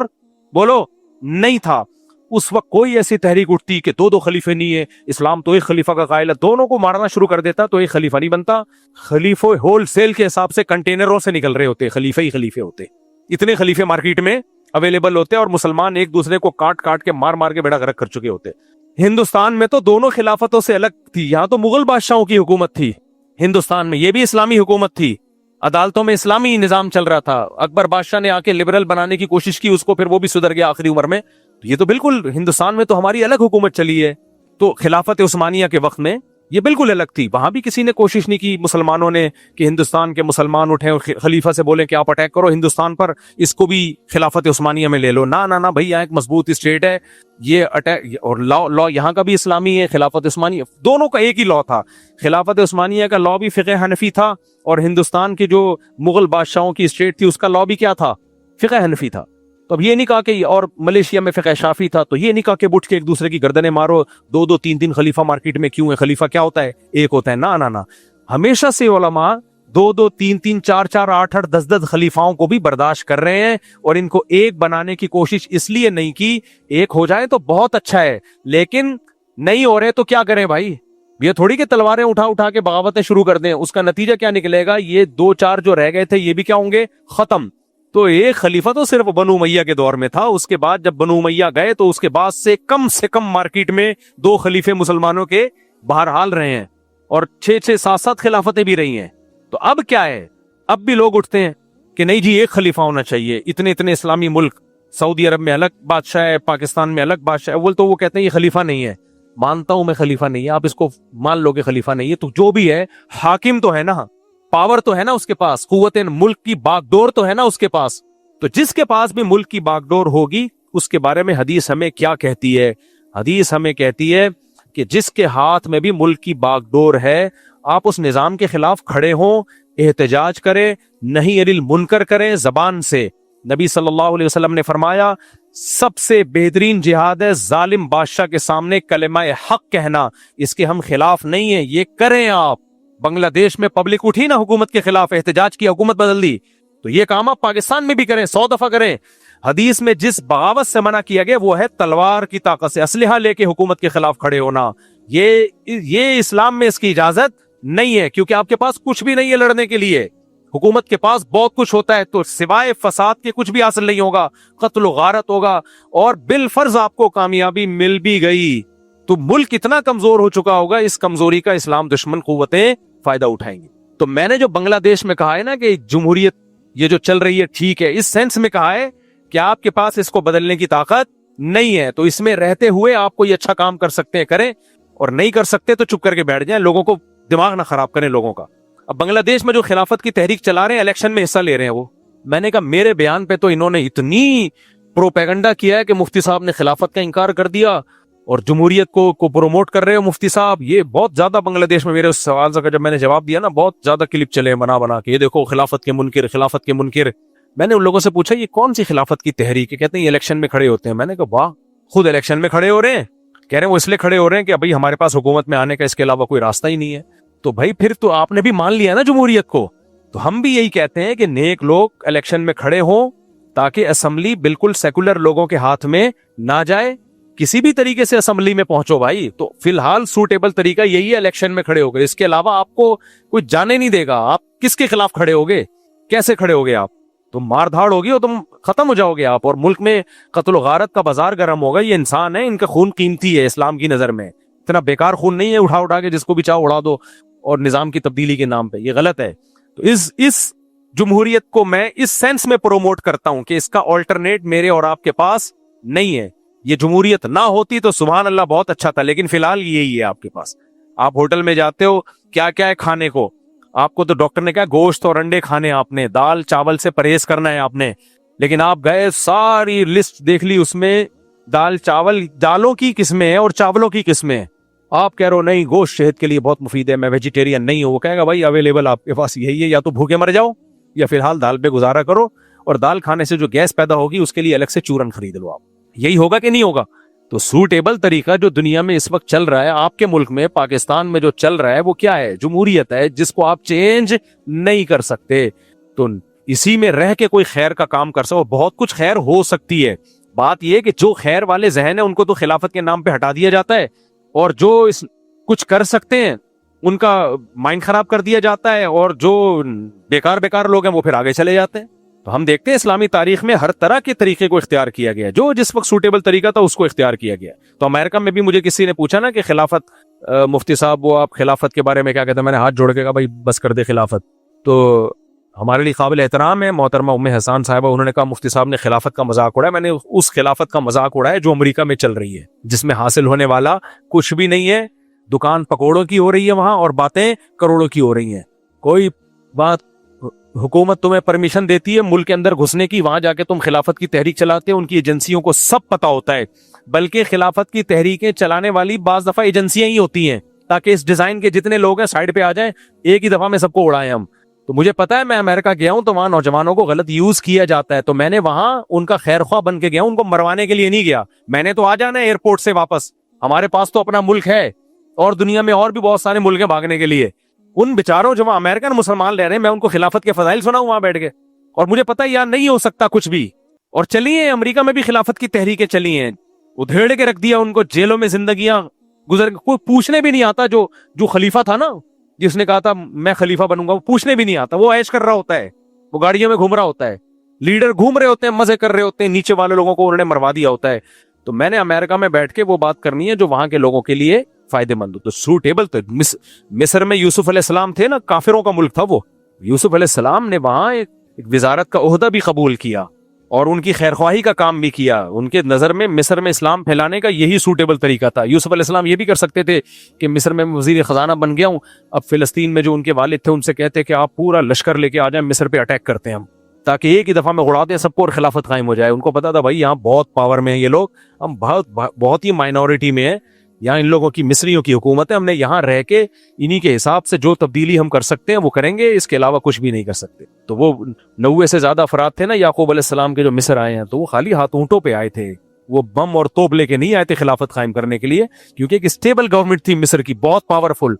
بولو نہیں تھا. اس وقت کوئی ایسی تحریک اٹھتی کہ 2 خلیفے نہیں ہے, اسلام تو ایک خلیفہ کا قائل ہے, دونوں کو مارنا شروع کر دیتا تو ایک خلیفہ نہیں بنتا. خلیفے ہول سیل کے حساب سے کنٹینروں سے نکل رہے ہوتے, خلیفے ہی خلیفے ہوتے, اتنے خلیفے مارکیٹ میں اویلیبل ہوتے, اور مسلمان ایک دوسرے کو کاٹ کاٹ کے مار مار کے بیڑا غرق کر چکے ہوتے. ہندوستان میں تو دونوں خلافتوں سے الگ تھی, یہاں تو مغل بادشاہوں کی حکومت تھی ہندوستان میں, یہ بھی اسلامی حکومت تھی, عدالتوں میں اسلامی نظام چل رہا تھا. اکبر بادشاہ نے آ کے لبرل بنانے کی کوشش کی اس کو, پھر وہ بھی سدھر گیا آخری عمر میں. یہ تو بالکل ہندوستان میں تو ہماری الگ حکومت چلی ہے. تو خلافت عثمانیہ کے وقت میں یہ بالکل الگ تھی, وہاں بھی کسی نے کوشش نہیں کی مسلمانوں نے کہ ہندوستان کے مسلمان اٹھیں اور خلیفہ سے بولیں کہ آپ اٹیک کرو ہندوستان پر, اس کو بھی خلافت عثمانیہ میں لے لو. نہ بھائی, یہاں ایک مضبوط اسٹیٹ ہے, یہ اٹیک, اور لا یہاں کا بھی اسلامی ہے, خلافت عثمانیہ دونوں کا ایک ہی لا تھا. خلافت عثمانیہ کا لا بھی فقہ حنفی تھا, اور ہندوستان کی جو مغل بادشاہوں کی اسٹیٹ تھی اس کا لا بھی کیا تھا, فقہ حنفی تھا. تو اب یہ نہیں کہا کہ, اور ملیشیا میں فقہ شافی تھا, تو یہ نہیں کہا کہ اٹھ کے ایک دوسرے کی گردنیں مارو, 2 3 خلیفہ مارکیٹ میں کیوں ہے, خلیفہ کیا ہوتا ہے, ایک ہوتا ہے. نہ ہمیشہ سے علماء 2 3 4 8 10 خلیفاؤں کو بھی برداشت کر رہے ہیں, اور ان کو ایک بنانے کی کوشش اس لیے نہیں کی, ایک ہو جائے تو بہت اچھا ہے, لیکن نہیں ہو رہے تو کیا کریں بھائی, یہ تھوڑی کہ تلواریں اٹھا کے بغاوتیں شروع کر دیں, اس کا نتیجہ کیا نکلے گا, یہ 2 4 جو رہ گئے تھے یہ بھی کیا ہوں گے, ختم. تو ایک خلیفہ تو صرف بنو امیہ کے دور میں تھا, اس کے بعد جب بنو امیہ گئے تو اس کے بعد سے کم مارکیٹ میں 2 خلیفے مسلمانوں کے بہرحال رہے ہیں, اور 6 7 خلافتیں بھی رہی ہیں. تو اب کیا ہے, اب بھی لوگ اٹھتے ہیں کہ نہیں جی ایک خلیفہ ہونا چاہیے, اتنے اسلامی ملک, سعودی عرب میں الگ بادشاہ ہے, پاکستان میں الگ بادشاہ ہے. اول تو وہ کہتے ہیں یہ خلیفہ نہیں ہے, مانتا ہوں میں خلیفہ نہیں ہے, آپ اس کو مان لو کہ خلیفہ نہیں ہے, تو جو بھی ہے حاکم تو ہے نا, پاور تو ہے نا اس کے پاس, قوت ملک کی باغڈور تو ہے نا اس کے پاس. تو جس کے پاس بھی ملک کی باغڈور ہوگی اس کے بارے میں حدیث ہمیں کیا کہتی ہے, حدیث ہمیں کہتی ہے کہ جس کے ہاتھ میں بھی ملک کی باغڈور ہے, آپ اس نظام کے خلاف کھڑے ہوں, احتجاج کریں, نہیں انل منکر کریں زبان سے. نبی صلی اللہ علیہ وسلم نے فرمایا سب سے بہترین جہاد ہے ظالم بادشاہ کے سامنے کلمہ حق کہنا, اس کے ہم خلاف نہیں ہیں, یہ کریں آپ. بنگلہ دیش میں پبلک اٹھی نا حکومت کے خلاف, احتجاج کی, حکومت بدل دی, تو یہ کام آپ پاکستان میں بھی کریں, 100 دفعہ کریں. حدیث میں جس بغاوت سے منع کیا گیا وہ ہے تلوار کی طاقت سے, اسلحہ لے کے حکومت کے خلاف کھڑے ہونا. یہ اسلام میں اس کی اجازت نہیں ہے, کیونکہ آپ کے پاس کچھ بھی نہیں ہے لڑنے کے لیے. حکومت کے پاس بہت کچھ ہوتا ہے, تو سوائے فساد کے کچھ بھی حاصل نہیں ہوگا, قتل و غارت ہوگا, اور بالفرض آپ کو کامیابی مل بھی گئی تو ملک اتنا کمزور ہو چکا ہوگا, اس کمزوری کا اسلام دشمن قوتیں فائدہ اٹھائیں گی. تو میں نے جو بنگلہ دیش میں کہا ہے نا کہ جمہوریت یہ جو چل رہی ہے ٹھیک ہے, اس سینس میں کہا ہے کہ آپ کے پاس اس کو بدلنے کی طاقت نہیں ہے, تو اس میں رہتے ہوئے آپ کوئی اچھا کام کر سکتے ہیں کریں, اور نہیں کر سکتے تو چپ کر کے بیٹھ جائیں, لوگوں کو دماغ نہ خراب کریں لوگوں کا. اب بنگلہ دیش میں جو خلافت کی تحریک چلا رہے ہیں, الیکشن میں حصہ لے رہے ہیں, وہ میں نے کہا میرے بیان پہ تو انہوں نے اتنی پروپیگنڈا کیا ہے کہ مفتی صاحب نے خلافت کا انکار کر دیا اور جمہوریت کو پروموٹ کر رہے ہو مفتی صاحب. یہ بہت زیادہ بنگلہ دیش میں میرے اس سوال کا جب میں نے جواب دیا نا, بہت زیادہ کلپ چلے بنا کے, یہ دیکھو خلافت کے منکر, خلافت کے منکر. میں نے ان لوگوں سے پوچھا یہ کون سی خلافت کی تحریک ہے, کہتے ہیں یہ الیکشن میں کھڑے ہوتے ہیں. میں نے کہا واہ, خود الیکشن میں کھڑے ہو رہے ہیں, کہہ رہے ہیں وہ اس لیے کھڑے ہو رہے ہیں کہ ابھی ہمارے پاس حکومت میں آنے کا اس کے علاوہ کوئی راستہ ہی نہیں ہے. تو بھائی پھر تو آپ نے بھی مان لیا نا جمہوریت کو. تو ہم بھی یہی کہتے ہیں کہ نیک لوگ الیکشن میں کھڑے ہوں تاکہ اسمبلی بالکل سیکولر لوگوں کے ہاتھ میں نہ جائے, کسی بھی طریقے سے اسمبلی میں پہنچو بھائی. تو فی الحال سوٹیبل طریقہ یہی ہے الیکشن میں کھڑے ہو گئے, اس کے علاوہ آپ کو کوئی جانے نہیں دے گا. آپ کس کے خلاف کھڑے ہوگے, کیسے کھڑے ہوگے آپ, تو مار دھاڑ ہوگی اور تم ختم ہو جاؤ گے آپ, اور ملک میں قتل و غارت کا بازار گرم ہوگا. یہ انسان ہے, ان کا خون قیمتی ہے اسلام کی نظر میں, اتنا بیکار خون نہیں ہے اٹھا کے جس کو بھی چاہو اڑا دو اور نظام کی تبدیلی کے نام پہ, یہ غلط ہے. تو اس جمہوریت کو میں اس سینس میں پروموٹ کرتا ہوں کہ اس کا آلٹرنیٹ میرے اور آپ کے پاس نہیں ہے. یہ جمہوریت نہ ہوتی تو سبحان اللہ بہت اچھا تھا، لیکن فی الحال یہی ہے آپ کے پاس. آپ ہوٹل میں جاتے ہو، کیا کیا ہے کھانے کو، آپ کو تو ڈاکٹر نے کہا گوشت اور انڈے کھانے، آپ نے دال چاول سے پرہیز کرنا ہے آپ نے، لیکن آپ گئے ساری لسٹ دیکھ لی، اس میں دال چاول، دالوں کی قسمیں ہیں اور چاولوں کی قسمیں ہیں. آپ کہہ رہے ہو نہیں گوشت صحت کے لیے بہت مفید ہے، میں ویجیٹیرین نہیں ہوں. وہ کہے گا بھائی اویلیبل آپ کے پاس یہی ہے، یا تو بھوکے مر جاؤ یا فی الحال دال پہ گزارا کرو، اور دال کھانے سے جو گیس پیدا ہوگی اس کے لیے الگ سے چورن خرید لو. آپ یہی ہوگا کہ نہیں ہوگا؟ تو سوٹیبل طریقہ جو دنیا میں اس وقت چل رہا ہے، آپ کے ملک میں پاکستان میں جو چل رہا ہے وہ کیا ہے؟ جمہوریت ہے، جس کو آپ چینج نہیں کر سکتے. تو اسی میں رہ کے کوئی خیر کا کام کر سکو، بہت کچھ خیر ہو سکتی ہے. بات یہ کہ جو خیر والے ذہن ہیں ان کو تو خلافت کے نام پہ ہٹا دیا جاتا ہے، اور جو کچھ کر سکتے ہیں ان کا مائنڈ خراب کر دیا جاتا ہے، اور جو بیکار لوگ ہیں وہ پھر آگے چلے جاتے ہیں. تو ہم دیکھتے ہیں اسلامی تاریخ میں ہر طرح کے طریقے کو اختیار کیا گیا، جو جس وقت سوٹیبل طریقہ تھا اس کو اختیار کیا گیا. تو امریکہ میں بھی مجھے کسی نے پوچھا نا کہ خلافت، مفتی صاحب وہ آپ خلافت کے بارے میں کیا کہتے ہیں، میں نے ہاتھ جوڑ کے کہا بھائی بس کر دے خلافت. تو ہمارے لیے قابل احترام ہے محترمہ ام حسان صاحبہ، انہوں نے کہا مفتی صاحب نے خلافت کا مذاق اڑایا. میں نے اس خلافت کا مذاق اڑایا جو امریکہ میں چل رہی ہے، جس میں حاصل ہونے والا کچھ بھی نہیں ہے. دکان پکوڑوں کی ہو رہی ہے وہاں، اور باتیں کروڑوں کی ہو رہی ہیں. کوئی بات حکومت تمہیں پرمیشن دیتی ہے ملک کے اندر گھسنے کی، وہاں جا کے تم خلافت کی تحریک چلاتے ہو. ان کی ایجنسیوں کو سب پتا ہوتا ہے، بلکہ خلافت کی تحریکیں چلانے والی بعض دفعہ ایجنسیاں ہی ہوتی ہیں، تاکہ اس ڈیزائن کے جتنے لوگ ہیں سائڈ پہ آ جائیں، ایک ہی دفعہ میں سب کو اڑائیں ہم. تو مجھے پتا ہے، میں امریکہ گیا ہوں تو وہاں نوجوانوں کو غلط یوز کیا جاتا ہے، تو میں نے وہاں ان کا خیر خواہ بن کے گیا ہوں، ان کو مروانے کے لیے نہیں گیا. میں نے تو آ جانا ہے ایئرپورٹ سے واپس، ہمارے پاس تو اپنا ملک ہے، اور دنیا میں اور بھی بہت سارے ملک ہیں بھاگنے کے لیے. ان بیچاروں جو وہاں امریکن مسلمان رہ رہے ہیں، میں ان کو خلافت کے فضائل سناؤں وہاں بیٹھ کے؟ اور مجھے پتا یار نہیں ہو سکتا کچھ بھی. اور چلی ہیں امریکہ میں بھی خلافت کی تحریکیں چلی ہیں، ادھیڑ کے رکھ دیا ان کو، جیلوں میں زندگیاں گزر، کوئی پوچھنے بھی نہیں آتا. جو خلیفہ تھا نا، جس نے کہا تھا میں خلیفہ بنوں گا، وہ پوچھنے بھی نہیں آتا، وہ عیش کر رہا ہوتا ہے، وہ گاڑیوں میں گھوم رہا ہوتا ہے، لیڈر گھوم رہے ہوتے ہیں، مزے کر رہے ہوتے ہیں، نیچے والے لوگوں کو انہوں نے مروا دیا ہوتا ہے. تو میں نے امریکہ میں بیٹھ کے وہ بات کرنی ہے جو وہاں کے لوگوں کے لیے فائدے مند ہو. تو سوٹیبل تو مصر میں یوسف علیہ السلام تھے نا، کافروں کا ملک تھا وہ. یوسف علیہ السلام نے وہاں ایک وزارت کا عہدہ بھی قبول کیا، اور ان کی خیرخواہی کا کام بھی کیا. ان کے نظر میں مصر میں اسلام پھیلانے کا یہی سوٹیبل طریقہ تھا. یوسف علیہ السلام یہ بھی کر سکتے تھے کہ مصر میں وزیر خزانہ بن گیا ہوں، اب فلسطین میں جو ان کے والد تھے ان سے کہتے کہ آپ پورا لشکر لے کے آ جائیں، مصر پہ اٹیک کرتے ہیں ہم، تاکہ ایک ہی دفعہ میں اڑا دیں سب کو اور خلافت قائم ہو جائے. ان کو پتا تھا بھائی یہاں بہت پاور میں ہیں یہ لوگ، ہم بہت ہی مائنورٹی میں ہیں، یہاں ان لوگوں کی مصریوں کی حکومت ہے، ہم نے یہاں رہ کے انہی کے حساب سے جو تبدیلی ہم کر سکتے ہیں وہ کریں گے، اس کے علاوہ کچھ بھی نہیں کر سکتے. تو وہ 90 سے زیادہ افراد تھے نا یعقوب علیہ السلام کے جو مصر آئے ہیں، تو وہ خالی ہاتھ اونٹوں پہ آئے تھے، وہ بم اور توپ لے کے نہیں آئے تھے خلافت قائم کرنے کے لیے، کیونکہ ایک اسٹیبل گورنمنٹ تھی مصر کی، بہت پاورفل.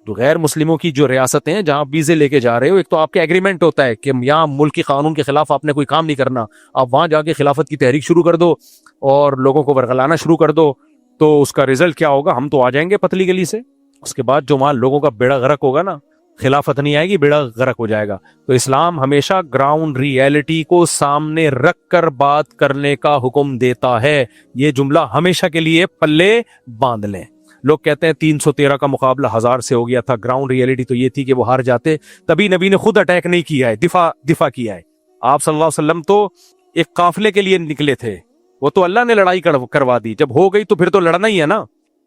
تو غیر مسلموں کی جو ریاستیں ہیں جہاں ویزے لے کے جا رہے ہو، ایک تو آپ کا ایگریمنٹ ہوتا ہے کہ یہاں ملک کی قانون کے خلاف آپ نے کوئی کام نہیں کرنا، آپ وہاں جا کے خلافت کی تحریک شروع کر دو اور لوگوں کو ورغلانا شروع کر دو، تو اس کا رزلٹ کیا ہوگا؟ ہم تو آ جائیں گے پتلی گلی سے، اس کے بعد جو مال لوگوں کا بیڑا غرق ہوگا نا، خلافت نہیں آئے گی، بیڑا غرق ہو جائے گا. تو اسلام ہمیشہ گراؤنڈ ریئلٹی کو سامنے رکھ کر بات کرنے کا حکم دیتا ہے. یہ جملہ ہمیشہ کے لیے پلے باندھ لیں. لوگ کہتے ہیں 313 کا مقابلہ 1000 سے ہو گیا تھا، گراؤنڈ ریئلٹی تو یہ تھی کہ وہ ہار جاتے، تبھی نبی نے خود اٹیک نہیں کیا ہے، دفاع کیا ہے. آپ صلی اللہ علیہ وسلم تو ایک قافلے کے لیے نکلے تھے، وہ تو اللہ نے لڑائی کروا دی، جب ہو گئی تو پھر تو لڑنا ہی ہے نا.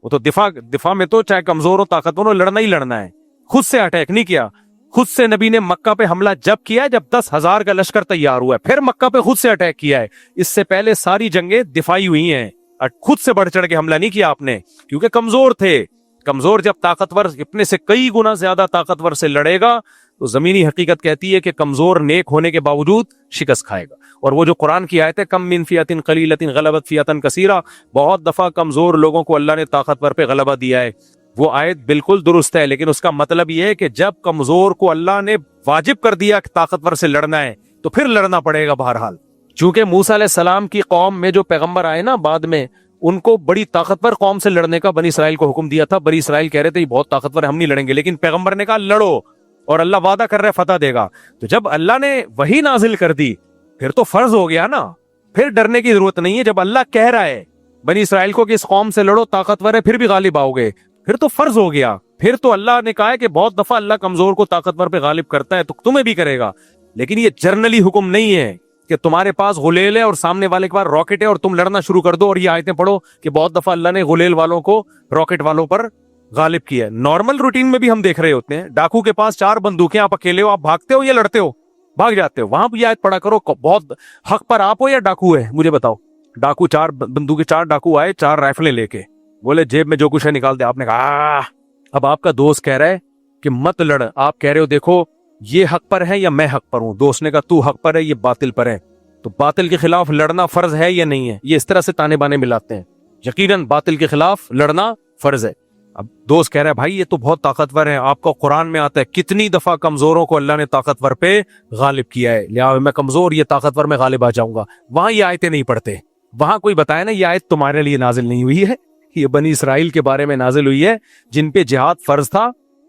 وہ تو دفاع میں تو چاہے کمزور ہو طاقتور ہو، لڑنا ہی لڑنا ہے. خود سے اٹیک نہیں کیا. خود سے نبی نے مکہ پہ حملہ جب کیا جب 10,000 کا لشکر تیار ہوا ہے، پھر مکہ پہ خود سے اٹیک کیا ہے. اس سے پہلے ساری جنگیں دفاعی ہوئی ہیں، خود سے بڑھ چڑھ کے حملہ نہیں کیا آپ نے، کیونکہ کمزور تھے. کمزور جب طاقتور اپنے سے کئی گنا زیادہ طاقتور سے لڑے گا تو زمینی حقیقت کہتی ہے کہ کمزور نیک ہونے کے باوجود شکست کھائے گا. اور وہ جو قرآن کی آیت ہے کم من فیۃ قلیلۃ غلبت فیۃ کثیرہ، بہت دفعہ کمزور لوگوں کو اللہ نے طاقتور پہ غلبہ دیا ہے، وہ آیت بالکل درست ہے، لیکن اس کا مطلب یہ ہے کہ جب کمزور کو اللہ نے واجب کر دیا کہ طاقتور سے لڑنا ہے تو پھر لڑنا پڑے گا بہرحال. چونکہ موسیٰ علیہ السلام کی قوم میں جو پیغمبر آئے نا بعد میں، ان کو بڑی طاقتور قوم سے لڑنے کا بنی اسرائیل کو حکم دیا تھا. بنی اسرائیل کہہ رہے تھے یہ بہت طاقتور ہے، ہم نہیں لڑیں گے، لیکن پیغمبر نے کہا لڑو، اور اللہ وعدہ کر رہا ہے فتح دے گا. تو جب اللہ نے وحی نازل کر دی پھر تو فرض ہو گیا نا، پھر ڈرنے کی ضرورت نہیں ہے. جب اللہ کہہ رہا ہے بنی اسرائیل کو کہ اس قوم سے لڑو، طاقتور ہے، پھر بھی غالب آؤ گے، پھر تو فرض ہو گیا. پھر تو اللہ نے کہا ہے کہ بہت دفعہ اللہ کمزور کو طاقتور پہ غالب کرتا ہے تو تمہیں بھی کرے گا. لیکن یہ جرنلی حکم نہیں ہے کہ تمہارے پاس غلیل ہے اور سامنے والے کے پاس راکٹ ہے اور تم لڑنا شروع کر دو اور یہ آیتیں پڑھو کہ بہت دفعہ اللہ نے غلیل والوں کو راکٹ والوں پر غالب کیا ہے. نارمل روٹین میں بھی ہم دیکھ رہے ہوتے ہیں, ڈاکو کے پاس 4 بندوقیں, آپ اکیلے ہو, آپ بھاگتے ہو یا لڑتے ہو؟ بھاگ جاتے ہو. وہاں بھی آیت پڑھا کرو, بہت حق پر آپ ہو یا ڈاکو ہے, مجھے بتاؤ. ڈاکو 4 بندوقیں, 4 ڈاکو آئے 4 رائفلیں لے کے, بولے جیب میں جو کچھ ہے نکال دے. آپ نے کہا اب آپ کا دوست کہہ رہا ہے کہ مت لڑ, آپ کہہ رہے ہو دیکھو یہ حق پر ہے یا میں حق پر ہوں. دوست نے کہا تو حق پر ہے, یہ باطل پر ہے. تو باطل کے خلاف لڑنا فرض ہے یا نہیں ہے؟ یہ اس طرح سے تانے بانے ملاتے ہیں. یقیناً باطل کے خلاف لڑنا فرض ہے. اب دوست کہہ رہا ہے بھائی یہ تو بہت طاقتور ہے, آپ کو قرآن میں آتا ہے کتنی دفعہ کمزوروں کو اللہ نے طاقتور پہ غالب کیا ہے, لہٰذا میں کمزور, یہ طاقتور میں غالب آ جاؤں گا. وہاں یہ آیتیں نہیں پڑھتے. وہاں کوئی بتایا نا یہ آیت تمہارے لیے نازل نہیں ہوئی ہے, یہ بنی اسرائیل کے بارے میں نازل ہوئی ہے جن پہ جہاد فرض تھا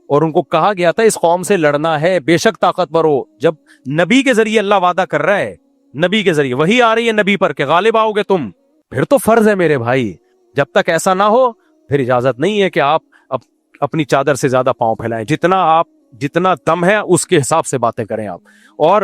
اور ان کو کہا گیا تھا اس قوم سے لڑنا ہے, بے شک طاقتور ہو. جب نبی کے ذریعے اللہ وعدہ کر رہا ہے, نبی کے ذریعے وہی آ رہی ہے نبی پر کہ غالب آؤ گے تم, پھر تو فرض ہے میرے بھائی. جب تک ایسا نہ ہو پھر اجازت نہیں ہے کہ آپ اپنی چادر سے زیادہ پاؤں پھیلائیں. جتنا دم ہے اس کے حساب سے باتیں کریں آپ. اور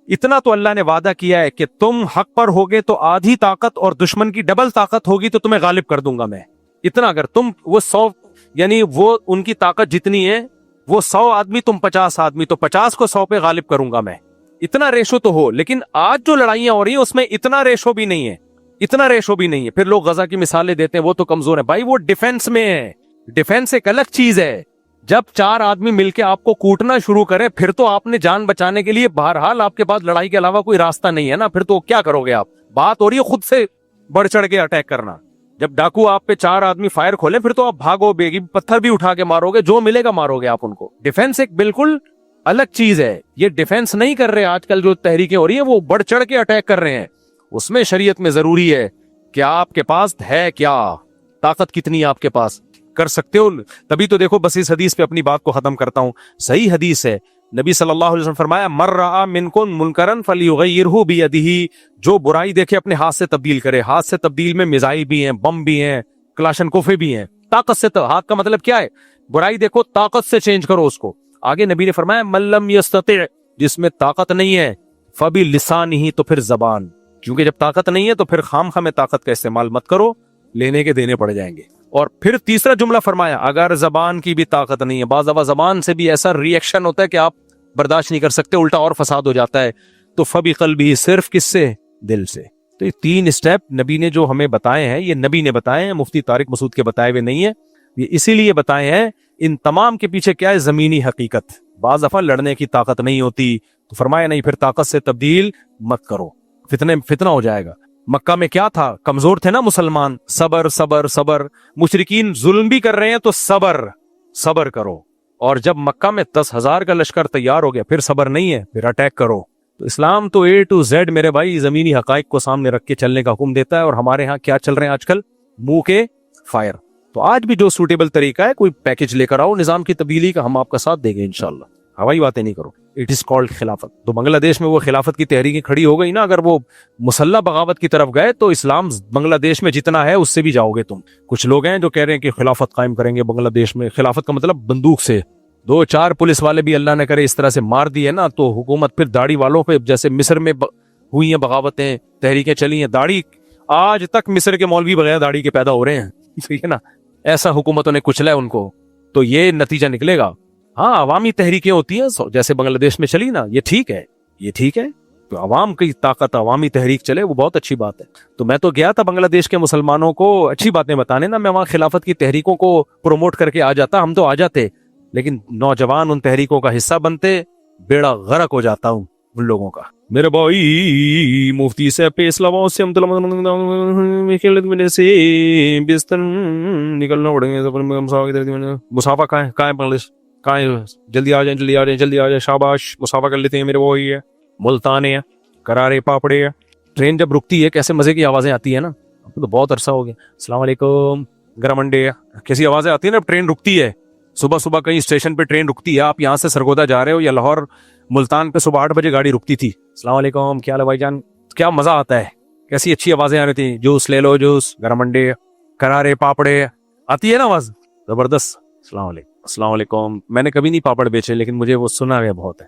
اتنا تو اللہ نے وعدہ کیا ہے کہ تم حق پر ہوگے تو آدھی طاقت اور دشمن کی ڈبل طاقت ہوگی تو تمہیں غالب کر دوں گا میں. اتنا اگر تم وہ 100 یعنی وہ ان کی طاقت جتنی ہے وہ 100 آدمی تم 50 آدمی, تو 50 کو 100 پہ غالب کروں گا میں. اتنا ریشو تو ہو. لیکن آج جو لڑائیاں ہو رہی ہیں اس میں اتنا ریشو بھی نہیں ہے, اتنا ریشو بھی نہیں ہے. پھر لوگ غزہ کی مثالیں دیتے ہیں وہ تو کمزور ہے. بھائی وہ ڈیفنس میں ہے, ڈیفنس ایک الگ چیز ہے. جب 4 آدمی مل کے آپ کو کوٹنا شروع کرے پھر تو آپ نے جان بچانے کے لیے بہرحال آپ کے پاس لڑائی کے علاوہ کوئی راستہ نہیں ہے نا, پھر تو کیا کرو گے آپ؟ بات ہو رہی ہے خود سے بڑھ چڑھ کے اٹیک کرنا. جب ڈاکو آپ پہ 4 آدمی فائر کھولے پھر تو آپ بھاگو, بیگی پتھر بھی اٹھا کے مارو گے, جو ملے گا مارو گے آپ ان کو. ڈیفنس ایک بالکل الگ چیز ہے. یہ ڈیفنس نہیں کر رہے آج کل جو تحریکیں ہو رہی ہیں, وہ بڑھ چڑھ کے اٹیک کر رہے ہیں. اس میں شریعت میں ضروری ہے کہ آپ کے پاس ہے کیا, طاقت کتنی آپ کے پاس, کر سکتے ہو. تبھی تو دیکھو بس اس حدیث پہ اپنی بات کو ختم کرتا ہوں. صحیح حدیث ہے, نبی صلی اللہ علیہ وسلم فرمایا مر رأى منکم منکرا فلیغیرہ بیدہ, جو برائی دیکھے اپنے ہاتھ سے تبدیل کرے. ہاتھ سے تبدیل میں میزائل بھی ہیں, بم بھی ہیں, کلاشن کوفے بھی ہیں. طاقت سے ہاتھ کا مطلب کیا ہے؟ برائی دیکھو طاقت سے چینج کرو اس کو. آگے نبی نے فرمایا من لم یستطع, جس میں طاقت نہیں ہے, فبلسانہ, تو پھر زبان, کیونکہ جب طاقت نہیں ہے تو پھر خام خواہ میں طاقت کا استعمال مت کرو, لینے کے دینے پڑ جائیں گے. اور پھر تیسرا جملہ فرمایا اگر زبان کی بھی طاقت نہیں ہے, بعض دفعہ زبان سے بھی ایسا ری ایکشن ہوتا ہے کہ آپ برداشت نہیں کر سکتے, الٹا اور فساد ہو جاتا ہے, تو فبقلبہ, صرف کس سے؟ دل سے. تو یہ 3 اسٹیپ نبی نے جو ہمیں بتائے ہیں, یہ نبی نے بتائے ہیں, مفتی طارق مسعود کے بتائے ہوئے نہیں ہے. یہ اسی لیے بتائے ہیں. ان تمام کے پیچھے کیا ہے؟ زمینی حقیقت. بعض دفعہ لڑنے کی طاقت نہیں ہوتی تو فرمایا نہیں, پھر طاقت سے تبدیل مت کرو, فتنہ ہو جائے گا. مکہ میں کیا تھا؟ کمزور تھے نا مسلمان, صبر صبر صبر. مشرکین ظلم بھی کر رہے ہیں تو صبر کرو. اور جب مکہ میں 10,000 کا لشکر تیار ہو گیا پھر صبر نہیں ہے, پھر اٹیک کرو. تو اسلام تو A to Z میرے بھائی زمینی حقائق کو سامنے رکھ کے چلنے کا حکم دیتا ہے. اور ہمارے ہاں کیا چل رہے ہیں آج کل؟ منہ کے فائر. تو آج بھی جو سوٹیبل طریقہ ہے, کوئی پیکج لے کر آؤ نظام کی تبدیلی کا, ہم آپ کا ساتھ دیں گے انشاءاللہ. ہوائی باتیں نہیں کرو. اٹ از کالڈ خلافت. تو بنگلہ دیش میں وہ خلافت کی تحریکیں کھڑی ہو گئی نا, اگر وہ مسلح بغاوت کی طرف گئے تو اسلام بنگلہ دیش میں جتنا ہے اس سے بھی جاؤ گے تم. کچھ لوگ ہیں جو کہہ رہے ہیں کہ خلافت قائم کریں گے بنگلہ دیش میں. خلافت کا مطلب بندوق سے. 2-4 پولیس والے بھی اللہ نہ کرے اس طرح سے مار دیے نا تو حکومت پھر داڑھی والوں پہ, جیسے مصر میں ہوئی ہیں بغاوتیں, تحریکیں چلی ہیں, داڑھی آج تک مصر کے مولوی بغیر داڑھی کے پیدا ہو رہے ہیں, ٹھیک ہے نا. ایسا حکومتوں نے کچلا ہے ان کو, تو یہ نتیجہ نکلے گا. ہاں عوامی تحریکیں ہوتی ہیں جیسے بنگلہ دیش میں چلی نا, یہ ٹھیک ہے, تو عوام کی طاقت, عوامی تحریک چلے, وہ بہت اچھی بات ہے. تو میں تو گیا تھا بنگلہ دیش کے مسلمانوں کو اچھی باتیں بتانے نا, میں وہاں خلافت کی تحریکوں کو پروموٹ کر کے آ جاتا. ہم تو آ جاتے, لیکن نوجوان ان تحریکوں کا حصہ بنتے, بیڑا غرق ہو جاتا ہوں ان لوگوں کا. میرے بھائی مفتی سے پہ اسلام سے بستر نکلنا پڑیں گے. مسافہ کہاں ہے بنگلہ جلدی آ جائیں, شاباش, مسافہ کر لیتے ہیں میرے بھائی. ہے ملتان ہے, کرارے پاپڑے ہے. ٹرین جب رکتی ہے کیسے مزے کی آوازیں آتی ہیں نا, تو بہت عرصہ ہو گیا. السلام علیکم, گرم انڈے, کیسی آوازیں آتی ہیں نا ٹرین رکتی ہے. صبح کہیں اسٹیشن پہ ٹرین رکتی ہے, آپ یہاں سے سرگودا جا رہے ہو یا لاہور, ملتان پہ صبح 8 بجے گاڑی رکتی تھی. السلام علیکم, کیا حال ہے بھائی جان, کیا مزہ آتا ہے, کیسی اچھی آوازیں آ رہی تھی. جوس لے لو, جوس, گرم انڈے, کرارے پاپڑے, آتی ہے نا آواز زبردست. السلام علیکم. میں نے کبھی نہیں پاپڑ بیچے لیکن مجھے وہ سنا گیا بہت ہے.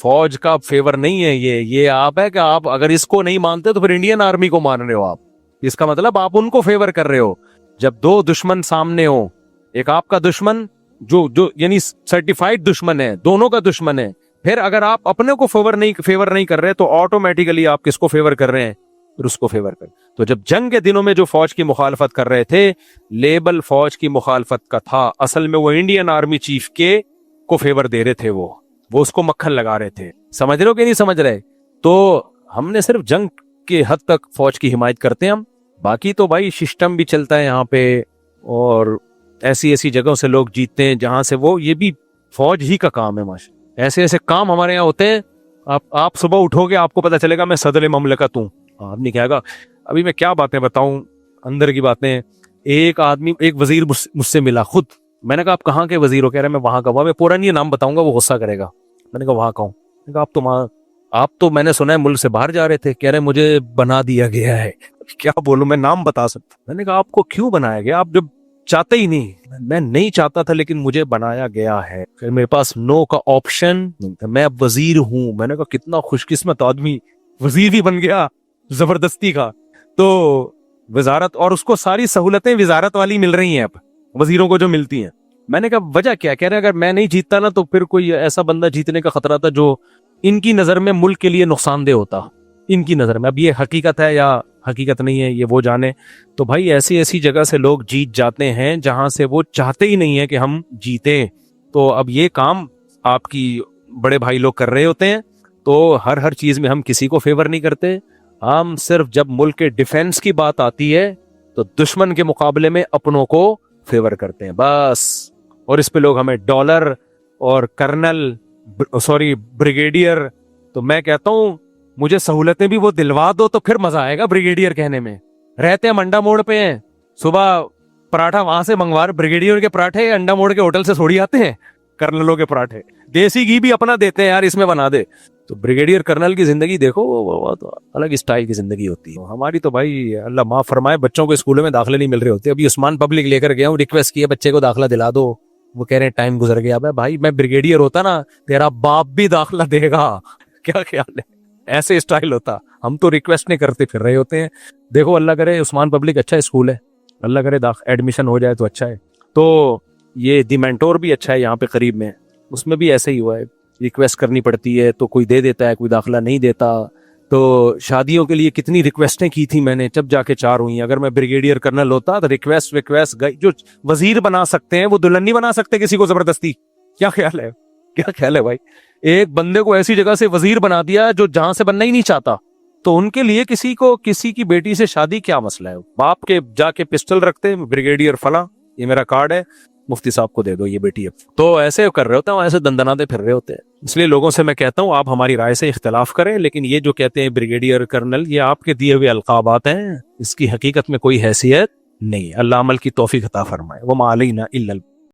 فوج کا فیور نہیں ہے یہ آپ ہے کہ آپ اگر اس کو نہیں مانتے تو پھر انڈین آرمی کو مان رہے ہو آپ. اس کا مطلب آپ ان کو فیور کر رہے ہو. جب دو دشمن سامنے ہو, ایک آپ کا دشمن جو یعنی سرٹیفائڈ دشمن ہے, دونوں کا دشمن ہے, پھر اگر آپ اپنے کو فیور نہیں کر رہے تو آٹومیٹیکلی آپ کس کو فیور کر رہے ہیں؟ پھر اس کو فیور کر. تو جب جنگ کے دنوں میں جو فوج کی مخالفت کر رہے تھے, لیبل فوج کی مخالفت کا تھا, اصل میں وہ انڈین آرمی چیف کے کو فیور دے رہے تھے, وہ اس کو مکھن لگا رہے تھے. سمجھ رہے ہو کہ نہیں سمجھ رہے؟ تو ہم نے صرف جنگ کے حد تک فوج کی حمایت کرتے ہیں ہم, باقی تو بھائی سسٹم بھی چلتا ہے یہاں پہ, اور ایسی جگہوں سے لوگ جیتتے ہیں جہاں سے وہ, یہ بھی فوج ہی کا کام ہے ماشاء. ایسے کام ہمارے یہاں ہوتے ہیں. آپ صبح اٹھو گے, آپ کو پتا چلے گا میں صدر مملکت ہوں. آپ نہیں کہے گا ابھی میں کیا باتیں بتاؤں, اندر کی باتیں. ایک وزیر مجھ سے ملا خود. میں نے کہا آپ کہاں کے وزیر ہو؟ کہہ رہے میں وہاں کا. میں پورا نہیں نام بتاؤں گا, وہ غصہ کرے گا. میں نے کہا وہاں کا ہوں. میں نے کہا آپ تو میں نے سنا ہے ملک سے باہر جا رہے تھے. کہہ رہے مجھے بنا دیا گیا ہے. کیا بولوں, میں نام بتا سکتا. میں نے کہا آپ کو کیوں بنایا گیا؟ آپ جب چاہتے ہی نہیں. میں نہیں چاہتا تھا لیکن مجھے بنایا گیا ہے. پھر میرے پاس نو کا آپشن نہیں تھا, میں اب وزیر ہوں. میں نے کہا کتنا خوش قسمت آدمی, وزیر بھی بن گیا زبردستی کا. تو وزارت, اور اس کو ساری سہولتیں وزارت والی مل رہی ہیں اب وزیروں کو جو ملتی ہیں. میں نے کہا وجہ کیا؟ کہہ رہے اگر میں نہیں جیتتا نا تو پھر کوئی ایسا بندہ جیتنے کا خطرہ تھا جو ان کی نظر میں ملک کے لیے نقصان دہ ہوتا, ان کی نظر میں. اب یہ حقیقت ہے یا حقیقت نہیں ہے یہ وہ جانے. تو بھائی ایسی جگہ سے لوگ جیت جاتے ہیں جہاں سے وہ چاہتے ہی نہیں ہے کہ ہم جیتیں. تو اب یہ کام آپ کی بڑے بھائی لوگ کر رہے ہوتے ہیں. تو ہر چیز میں ہم کسی کو فیور نہیں کرتے. ہم صرف جب ملک کے ڈیفنس کی بات آتی ہے تو دشمن کے مقابلے میں اپنوں کو فیور کرتے ہیں بس. اور اس پہ لوگ ہمیں ڈالر اور کرنل بریگیڈیئر. تو میں کہتا ہوں مجھے سہولتیں بھی وہ دلوا دو تو پھر مزہ آئے گا بریگیڈیئر کہنے میں. رہتے ہیں انڈا موڑ پہ ہیں, صبح پراٹھا وہاں سے منگوا رہے. بریگیڈیئر کے پراٹھے انڈا موڑ کے ہوٹل سے تھوڑی آتے ہیں. کرنلوں کے پراٹھے دیسی گھی بھی اپنا دیتے ہیں یار, اس میں بنا دے. تو بریگیڈیئر کرنل کی زندگی دیکھو, وہ تو الگ اسٹائل کی زندگی ہوتی ہے. ہماری تو بھائی اللہ معاف فرمائے, بچوں کو اسکولوں میں داخلے نہیں مل رہے ہوتے. ابھی عثمان پبلک لے کر گیا ہوں, ریکویسٹ کیا بچے کو داخلہ دلا دو. وہ کہہ رہے ہیں ٹائم گزر گیا. بھائی میں بریگیڈیئر ہوتا نا تیرا باپ بھی داخلہ دے گا. کیا خیال ہے؟ ایسے اسٹائل ہوتا. ہم تو ریکویسٹ نہیں کرتے پھر رہے ہوتے ہیں. دیکھو اللہ کرے عثمان پبلک اچھا اسکول ہے, اللہ کرے ایڈمیشن ہو جائے تو اچھا ہے. تو یہ دی مینٹور بھی اچھا ہے یہاں پہ قریب میں, اس میں بھی ایسے ہی ہوا ہے. ریکویسٹ کرنی پڑتی ہے تو کوئی دے دیتا ہے, کوئی داخلہ نہیں دیتا. تو شادیوں کے لیے کتنی ریکویسٹیں کی تھی میں نے, جب جا کے 4 ہوئی. اگر میں بریگیڈیئر کرنل ہوتا تو ریکویسٹ گئی. جو وزیر بنا سکتے ہیں وہ دلہن نہیں بنا سکتے کسی کو زبردستی. کیا خیال ہے؟ کیا خیال ہے بھائی؟ ایک بندے کو ایسی جگہ سے وزیر بنا دیا جو جہاں سے بننا ہی نہیں چاہتا. تو ان کے لیے کسی کی بیٹی سے شادی کیا مسئلہ ہے؟ باپ کے جا کے پسٹل رکھتے, بریگیڈیئر فلاں یہ میرا کارڈ ہے, مفتی صاحب کو دے دو یہ بیٹی ہے. تو ایسے کر رہے ہوتے ہیں, ایسے دندناتے پھر رہے ہوتے ہیں. اس لیے لوگوں سے میں کہتا ہوں آپ ہماری رائے سے اختلاف کریں, لیکن یہ جو کہتے ہیں بریگیڈیئر کرنل, یہ آپ کے دیے ہوئے القابات ہیں, اس کی حقیقت میں کوئی حیثیت نہیں. اللہ عمل کی توفیق عطا فرمائے. وما علینا الا